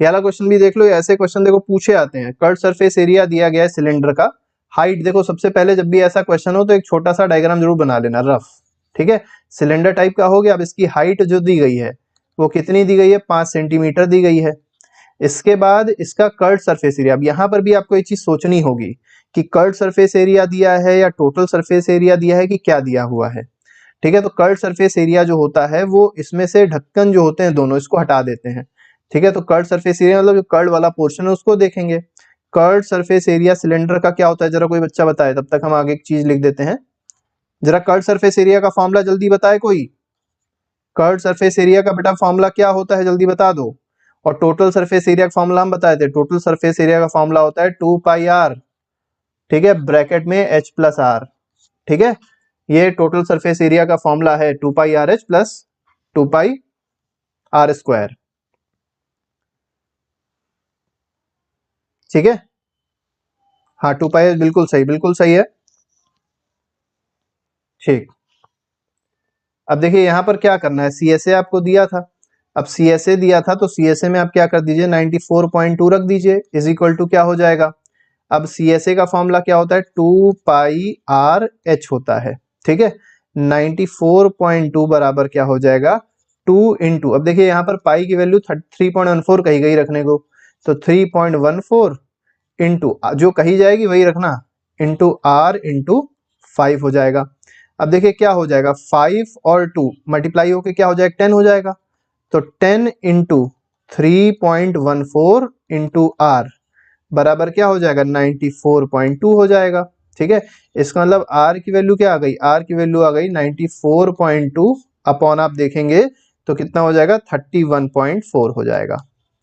ये वाला क्वेश्चन भी देख लो। ऐसे क्वेश्चन देखो पूछे आते हैं, कर्व सरफेस एरिया दिया गया है सिलेंडर का, हाइट देखो, सबसे पहले जब भी ऐसा क्वेश्चन हो तो एक छोटा सा डायग्राम जरूर बना लेना, रफ, ठीक है। सिलेंडर टाइप का हो गया। अब इसकी हाइट जो दी गई है वो कितनी दी गई है, 5 सेंटीमीटर दी गई है। इसके बाद इसका कर्व सरफेस एरिया, अब यहाँ पर भी आपको एक चीज सोचनी होगी कि कर्व सरफेस एरिया दिया है या टोटल सरफेस एरिया दिया है, कि क्या दिया हुआ है, ठीक है। तो कर्व सरफेस एरिया जो होता है वो इसमें से ढक्कन जो होते हैं दोनों, इसको हटा देते हैं, ठीक है। तो कर्व सरफेस एरिया मतलब जो कर्व वाला पोर्शन है उसको देखेंगे। कर्व सरफेस एरिया सिलेंडर का क्या होता है, जरा कोई बच्चा बताए, तब तक हम आगे एक चीज लिख देते हैं। जरा कर्व सरफेस एरिया का फॉर्मूला जल्दी बताए कोई, कर्व सरफेस एरिया का बेटा फॉर्मूला क्या होता है, जल्दी बता दो। और टोटल सरफेस एरिया का फॉर्मूला हम बताए थे, टोटल सरफेस एरिया का फॉर्मूला होता है 2πr, ठीक है, ब्रैकेट में h+r, ठीक है। ये टोटल सरफेस एरिया का फॉर्मूला है 2πrh प्लस 2πr², ठीक है। हाँ 2πh बिल्कुल सही, बिल्कुल सही है, ठीक। अब देखिए यहाँ पर क्या करना है, CSA आपको दिया था, अब CSA दिया था तो CSA में आप क्या कर दीजिए, 94.2 रख दीजिए, इज इक्वल टू क्या हो जाएगा। अब CSA का फॉर्मूला क्या होता है, 2πrh होता है, ठीक है। 94.2 बराबर क्या हो जाएगा, 2 इंटू, अब देखिए यहाँ पर पाई की वैल्यू 3.14 कही गई रखने को, तो 3.14 इंटू जो कही जाएगी वही रखना, इंटू r इंटू 5 हो जाएगा। अब देखिए क्या हो जाएगा, 5 और 2 मल्टीप्लाई होके क्या हो जाएगा, 10 हो जाएगा, तो 10 इंटू 3.14 इंटू r बराबर क्या हो जाएगा, 94.2 हो जाएगा, ठीक है। इसका मतलब r की वैल्यू क्या आ गई, r की वैल्यू आ गई 94.2 अपॉन, आप देखेंगे तो कितना हो जाएगा, 31.4 हो जाएगा,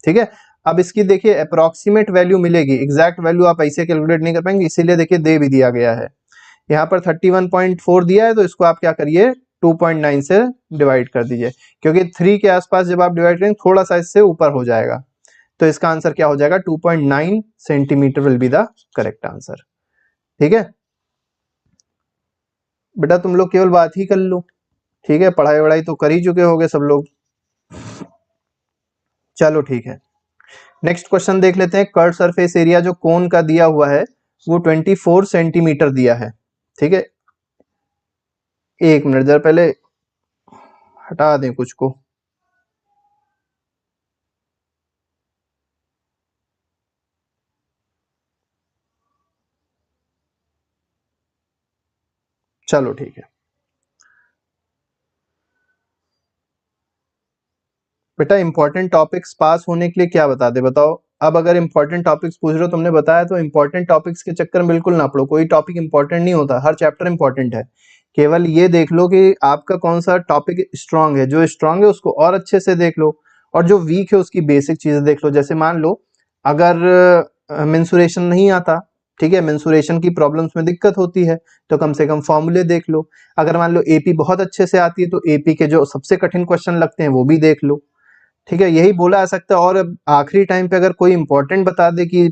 ठीक है। अब इसकी देखिए अप्रोक्सीमेट वैल्यू मिलेगी, एग्जैक्ट वैल्यू आप ऐसे कैलकुलेट नहीं कर पाएंगे, इसीलिए देखिए दे भी दिया गया है, यहाँ पर 31.4 दिया है, तो इसको आप क्या करिए 2.9 से डिवाइड कर दीजिए, क्योंकि 3 के आसपास जब आप डिवाइड करेंगे थोड़ा सा इससे ऊपर हो जाएगा, तो इसका आंसर क्या हो जाएगा, 2.9 centimetre will be the correct answer, ठीक है। बेटा तुम लोग केवल बात ही कर लो, ठीक है, पढ़ाई वढ़ाई तो कर ही चुके होगे सब लोग। चलो ठीक है, नेक्स्ट क्वेश्चन देख लेते हैं। कर्व सरफेस एरिया जो कोन का दिया हुआ है वो 24 सेंटीमीटर दिया है, ठीक है। एक मिनट, जरा पहले हटा दें कुछ को। चलो ठीक है बेटा, इंपॉर्टेंट टॉपिक्स पास होने के लिए क्या बता दे बताओ। अब अगर इंपॉर्टेंट टॉपिक्स पूछ रहे हो, तुमने बताया तो इंपॉर्टेंट टॉपिक्स के चक्कर में बिल्कुल ना पड़ो। कोई टॉपिक इंपॉर्टेंट नहीं होता, हर चैप्टर इंपॉर्टेंट है। केवल ये देख लो कि आपका कौन सा टॉपिक स्ट्रांग है, जो स्ट्रांग है उसको और अच्छे से देख लो, और जो वीक है उसकी बेसिक चीजें देख लो। जैसे मान लो अगर मेंसुरेशन नहीं आता, ठीक है, मेंसुरेशन की प्रॉब्लम्स में दिक्कत होती है, तो कम से कम फॉर्मूले देख लो। अगर मान लो एपी बहुत अच्छे से आती है, तो एपी के जो सबसे कठिन क्वेश्चन लगते हैं वो भी देख लो। ठीक है, यही बोला जा सकता है। और अब आखिरी टाइम पे अगर कोई इंपॉर्टेंट बता दे कि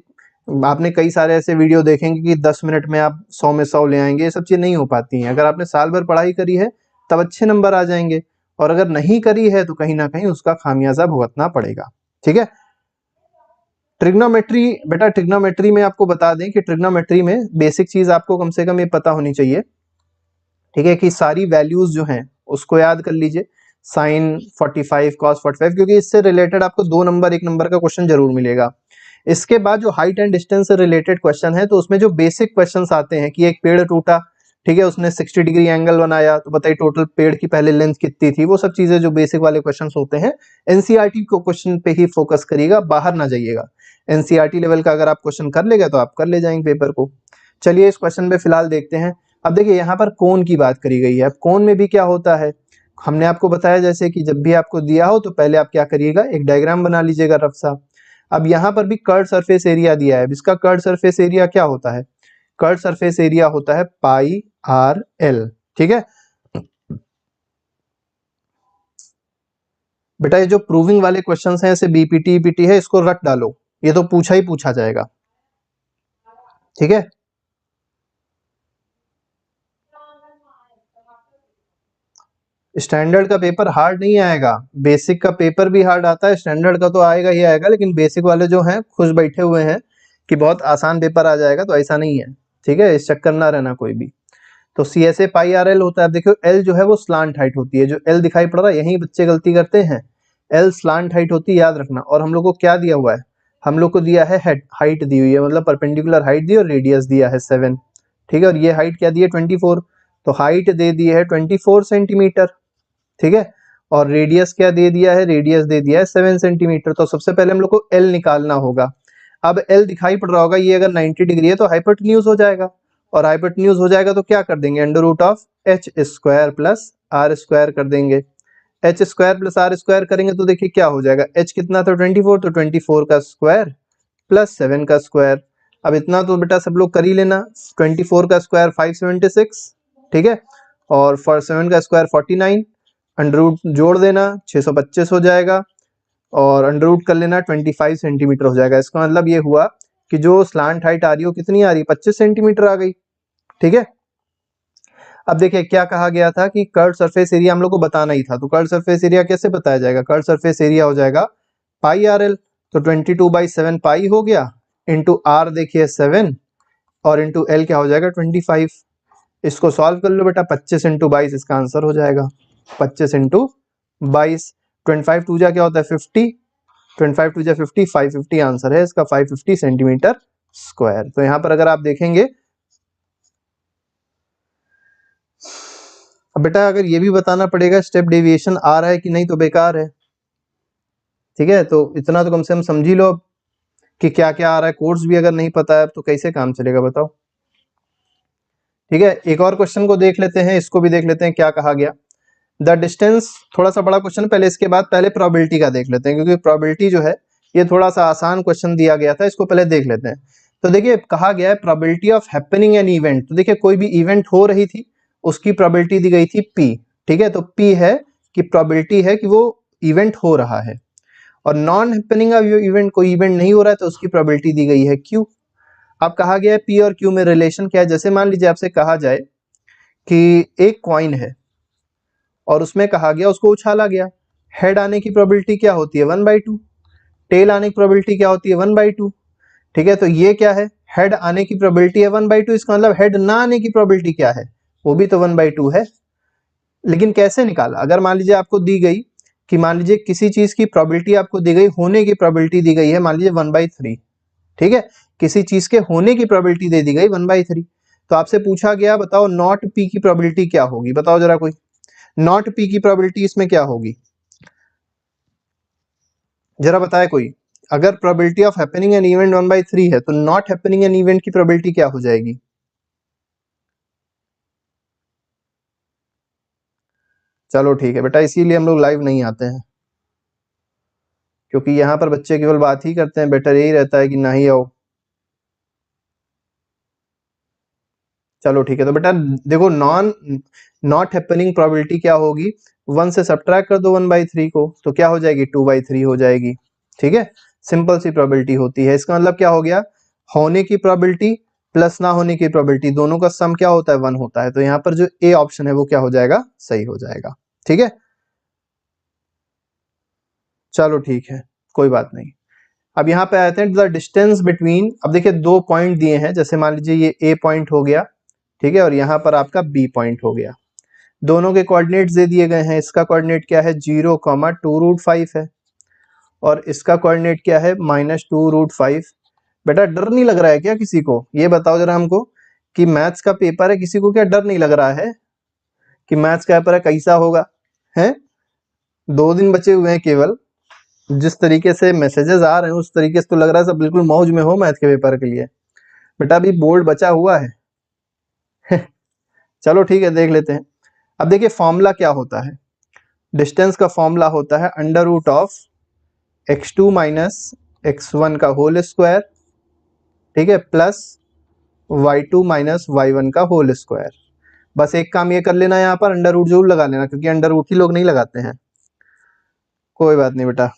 आपने कई सारे ऐसे वीडियो देखेंगे कि 10 मिनट में आप 100 में 100 ले आएंगे, ये सब चीज़ नहीं हो पाती हैं। अगर आपने साल भर पढ़ाई करी है तब अच्छे नंबर आ जाएंगे, और अगर नहीं करी है तो कहीं ना कहीं उसका खामियाजा भुगतना पड़ेगा। ठीक है, ट्रिग्नोमेट्री बेटा, ट्रिग्नोमेट्री में आपको बता दें कि ट्रिग्नोमेट्री में बेसिक चीज आपको कम से कम ये पता होनी चाहिए, ठीक है, कि सारी वैल्यूज जो हैं उसको याद कर लीजिए। साइन 45 कॉस 45, क्योंकि इससे रिलेटेड आपको 2 नंबर 1 नंबर का क्वेश्चन जरूर मिलेगा। इसके बाद जो हाइट एंड डिस्टेंस से रिलेटेड क्वेश्चन है, तो उसमें जो बेसिक क्वेश्चंस आते हैं कि एक पेड़ टूटा, ठीक है, उसने 60 डिग्री एंगल बनाया, तो बताइए टोटल पेड़ की पहले लेंथ कितनी थी। वो सब चीजें जो बेसिक वाले क्वेश्चंस होते हैं, एनसीईआरटी को क्वेश्चन पे ही फोकस करिएगा, बाहर ना जाइएगा। एनसीईआरटी लेवल का अगर आप क्वेश्चन कर लेगा तो आप कर ले जाएंगे पेपर को। चलिए इस क्वेश्चन पे फिलहाल देखते हैं। अब देखिए यहाँ पर कोण की बात करी गई है। अब कोण में भी क्या होता है, हमने आपको बताया जैसे कि जब भी आपको दिया हो तो पहले आप क्या करिएगा, एक डायग्राम बना लीजिएगा रफ सा। अब यहाँ पर भी कर्व सरफेस एरिया दिया है। इसका कर्व सरफेस एरिया क्या होता है, कर्व सरफेस एरिया होता है पाई आर एल। ठीक है बेटा, ये जो प्रूविंग वाले क्वेश्चंस हैं, ऐसे बीपीटी ईपीटी है, इसको रट डालो, ये तो पूछा ही पूछा जाएगा। ठीक है, स्टैंडर्ड का पेपर हार्ड नहीं आएगा, बेसिक का पेपर भी हार्ड आता है, स्टैंडर्ड का तो आएगा ही आएगा, लेकिन बेसिक वाले जो हैं खुश बैठे हुए हैं कि बहुत आसान पेपर आ जाएगा, तो ऐसा नहीं है। ठीक है, इस चक्कर ना रहना कोई भी। तो C S A pi R L होता है। देखो एल जो है वो स्लांट हाइट होती है, जो एल दिखाई पड़ रहा है यही बच्चे गलती करते हैं, एल स्लांट हाइट होती है, याद रखना। और हम लोग को क्या दिया हुआ है, हम लोग को दिया है हाइट दी हुई है, मतलब परपेंडिकुलर हाइट दी और रेडियस दिया है 7। ठीक है, और ये हाइट क्या दी है 24, तो हाइट दे दी है 24 सेंटीमीटर। ठीक है, और रेडियस क्या दे दिया है, रेडियस दे दिया है 7 सेंटीमीटर। तो सबसे पहले हम लोग को एल निकालना होगा। अब एल दिखाई पड़ रहा होगा, ये अगर 90 डिग्री है तो हाइपोटेन्यूज हो जाएगा, और हाइपोटेन्यूज हो जाएगा तो क्या कर देंगे, under root of H square plus R square कर देंगे। H square plus R square करेंगे तो देखिए क्या हो जाएगा, एच कितना था 24, तो 24 का स्क्वायर प्लस 7 का स्क्वायर। अब इतना तो बेटा सब लोग कर ही लेना, 24 का स्क्वायर 576, ठीक है, और 7 का स्क्वायर 49, अंडर रूट जोड़ देना 625 हो जाएगा, और अंडर रूट कर लेना 25 सेंटीमीटर हो जाएगा। इसका मतलब ये हुआ कि जो स्लांट हाइट आ रही है कितनी आ रही है, 25 सेंटीमीटर आ गई। ठीक है, अब देखिए क्या कहा गया था कि कर्व सरफेस एरिया हम लोग को बताना ही था, तो कर्व सरफेस एरिया कैसे बताया जाएगा, कर्व सरफेस एरिया हो जाएगा पाई आर एल, तो 22/7 पाई हो गया, इंटू आर देखिए 7, और इंटू एल क्या हो जाएगा 25। इसको सॉल्व कर लो बेटा, 25 इंटू 22 इसका आंसर हो जाएगा, 25 इंटू 22, 25 टू जा क्या होता है 50, 25 टू जा 50, 550 आंसर है इसका, 550 सेंटीमीटर स्क्वायर। तो यहाँ पर अगर आप देखेंगे, अब बेटा अगर ये भी बताना पड़ेगा स्टेप डेविएशन आ रहा है कि नहीं तो बेकार है। ठीक है, तो इतना तो कम से कम समझ ही लो कि क्या क्या आ रहा है, कोर्स भी अगर नहीं पता है तो कैसे काम चलेगा बताओ। ठीक है, एक और क्वेश्चन को देख लेते हैं, इसको भी देख लेते हैं क्या कहा गया। द डिस्टेंस, थोड़ा सा बड़ा क्वेश्चन पहले, इसके बाद पहले प्रोबेबिलिटी का देख लेते हैं, क्योंकि प्रोबेबिलिटी जो है ये थोड़ा सा आसान क्वेश्चन दिया गया था, इसको पहले देख लेते हैं। तो देखिए कहा गया है probability of happening an event, तो देखिए कोई भी इवेंट हो रही थी उसकी प्रोबेबिलिटी दी गई थी P। ठीक है, तो P है कि प्रोबेबिलिटी है कि वो इवेंट हो रहा है, और नॉन हैपनिंग ऑफ इवेंट, कोई इवेंट नहीं हो रहा है तो उसकी प्रोबेबिलिटी दी गई है Q। अब कहा गया है P और Q में रिलेशन क्या है, जैसे मान लीजिए आपसे कहा जाए कि एक कॉइन है और उसमें कहा गया उसको उछाला गया, हेड आने की प्रोबेबिलिटी क्या होती है 1/2, टेल आने की प्रोबेबिलिटी क्या होती है 1/2। ठीक है, तो ये क्या है, हेड आने की प्रोबेबिलिटी है 1/2, इसका मतलब हेड ना आने की प्रोबेबिलिटी क्या है, वो भी तो 1/2 है। लेकिन कैसे निकाला? अगर मान लीजिए आपको दी गई कि मान लीजिए किसी चीज की प्रोबेबिलिटी आपको दी गई, होने की प्रोबेबिलिटी दी गई है मान लीजिए 1/3, ठीक है, किसी चीज के होने की प्रोबेबिलिटी दे दी गई 1/3, तो आपसे पूछा गया बताओ नॉट पी की प्रोबेबिलिटी क्या होगी, बताओ जरा कोई, नॉट पी की प्रोबेबिलिटी इसमें क्या होगी, जरा बताए कोई। अगर probability of happening an event 1/3 है तो नॉट हैपनिंग एन इवेंट की प्रोबेबिलिटी क्या हो जाएगी? चलो ठीक है बेटा, इसीलिए हम लोग लाइव नहीं आते हैं, क्योंकि यहाँ पर बच्चे केवल बात ही करते हैं, बेटर यही रहता है कि ना ही आओ। चलो ठीक है, तो बेटा देखो नॉट हैपनिंग प्रोबेबिलिटी क्या होगी, 1 से सब्ट्रैक्ट कर दो 1/3 को, तो क्या हो जाएगी 2/3 हो जाएगी, ठीक है, सिंपल सी प्रोबेबिलिटी होती है। इसका मतलब क्या हो गया, होने की प्रोबेबिलिटी प्लस ना होने की प्रोबेबिलिटी दोनों का सम क्या होता है 1 होता है, तो यहाँ पर जो ए ऑप्शन है वो क्या हो जाएगा, सही हो जाएगा, ठीक है। चलो ठीक है, कोई बात नहीं। अब यहाँ पे आते हैं द डिस्टेंस बिटवीन, अब देखिए 2 पॉइंट दिए हैं, जैसे मान लीजिए ये ए पॉइंट हो गया, ठीक है, और यहाँ पर आपका बी पॉइंट हो गया, दोनों के कोऑर्डिनेट्स दे दिए गए हैं, इसका कोऑर्डिनेट क्या है 0,2√5 है, और इसका कोऑर्डिनेट क्या है -2√5। बेटा डर नहीं लग रहा है क्या किसी को, ये बताओ जरा हमको कि मैथ्स का पेपर है, किसी को क्या डर नहीं लग रहा है कि मैथ्स का पेपर है कैसा होगा, है 2 दिन बचे हुए हैं केवल, जिस तरीके से मैसेजेस आ रहे हैं उस तरीके से तो लग रहा है सब बिल्कुल मौज में हो मैथ के पेपर के लिए। बेटा अभी बोर्ड बचा हुआ है चलो ठीक है, देख लेते हैं। अब देखिए फॉर्मूला क्या होता है, डिस्टेंस का फॉर्मूला होता है √x2 - x1 का होल स्क्वायर, ठीक है, प्लस y2 - y1 का होल स्क्वायर। बस एक काम ये कर लेना, यहाँ पर अंडर रूट जरूर लगा लेना, क्योंकि अंडर रूट ही लोग नहीं लगाते हैं, कोई बात नहीं बेटा।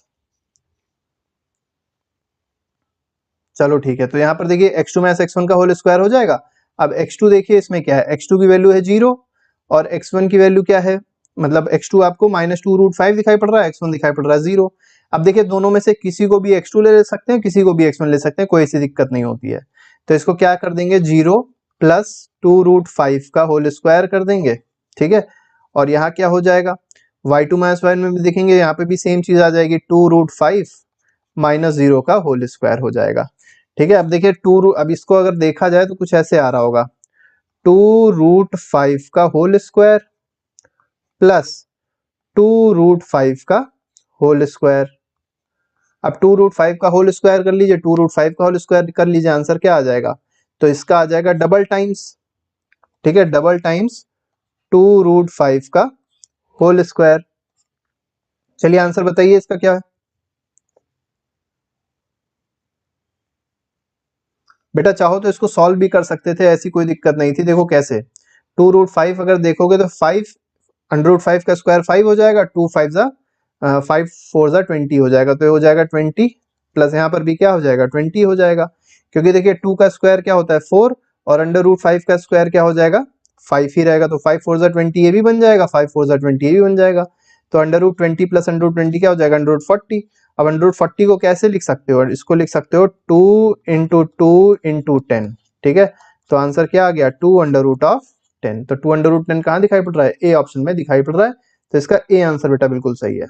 चलो ठीक है, तो यहाँ पर देखिए x2 - x1 का होल स्क्वायर हो जाएगा। अब x2 देखिए इसमें क्या है, x2 की वैल्यू है 0 और x1 की वैल्यू क्या है, मतलब x2 आपको -2√5 दिखाई पड़ रहा है, x1 दिखाई पड़ रहा है 0। अब देखिए दोनों में से किसी को भी x2 ले सकते हैं, किसी को भी x1 ले सकते हैं, कोई ऐसी दिक्कत नहीं होती है। तो इसको क्या कर देंगे 0 + 2√5 का होल स्क्वायर कर देंगे, ठीक है, और यहाँ क्या हो जाएगा y2 - y1 में भी देखेंगे, यहाँ पे भी सेम चीज आ जाएगी 2√5 - 0 का होल स्क्वायर हो जाएगा, ठीक है। अब देखिए अब इसको अगर देखा जाए तो कुछ ऐसे आ रहा होगा 2√5 का होल स्क्वायर प्लस 2√5 का होल स्क्वायर। अब 2√5 का होल स्क्वायर कर लीजिए, 2√5 का होल स्क्वायर कर लीजिए, आंसर क्या आ जाएगा, तो इसका आ जाएगा डबल टाइम्स, ठीक है, डबल टाइम्स 2√5 का होल स्क्वायर। चलिए आंसर बताइए इसका क्या है। बेटा चाहो तो इसको सॉल्व भी कर सकते थे, ऐसी कोई दिक्कत नहीं थी, देखो कैसे 2√5 अगर देखोगे तो 5 √5 का स्क्वायर 5 हो जाएगा, 5 4 20 हो जाएगा, तो ये हो जाएगा 20 प्लस यहाँ पर भी क्या हो जाएगा 20 हो जाएगा, क्योंकि देखिए 2 का स्क्वायर क्या होता है 4 और √5 का स्क्वायर क्या हो जाएगा 5 ही रहेगा, तो 5 4 20 ये भी बन जाएगा, 5 4 20 ये भी बन जाएगा, तो √20 प्लस √20 क्या हो जाएगा √40। अब √40 को कैसे लिख सकते हो, इसको लिख सकते हो 2 × 2 × 10, ठीक है, तो आंसर क्या आ गया 2√10। तो 2√10 कहाँ दिखाई पड़ रहा है, ए ऑप्शन में दिखाई पड़ रहा है, तो इसका ए आंसर बेटा बिल्कुल सही है।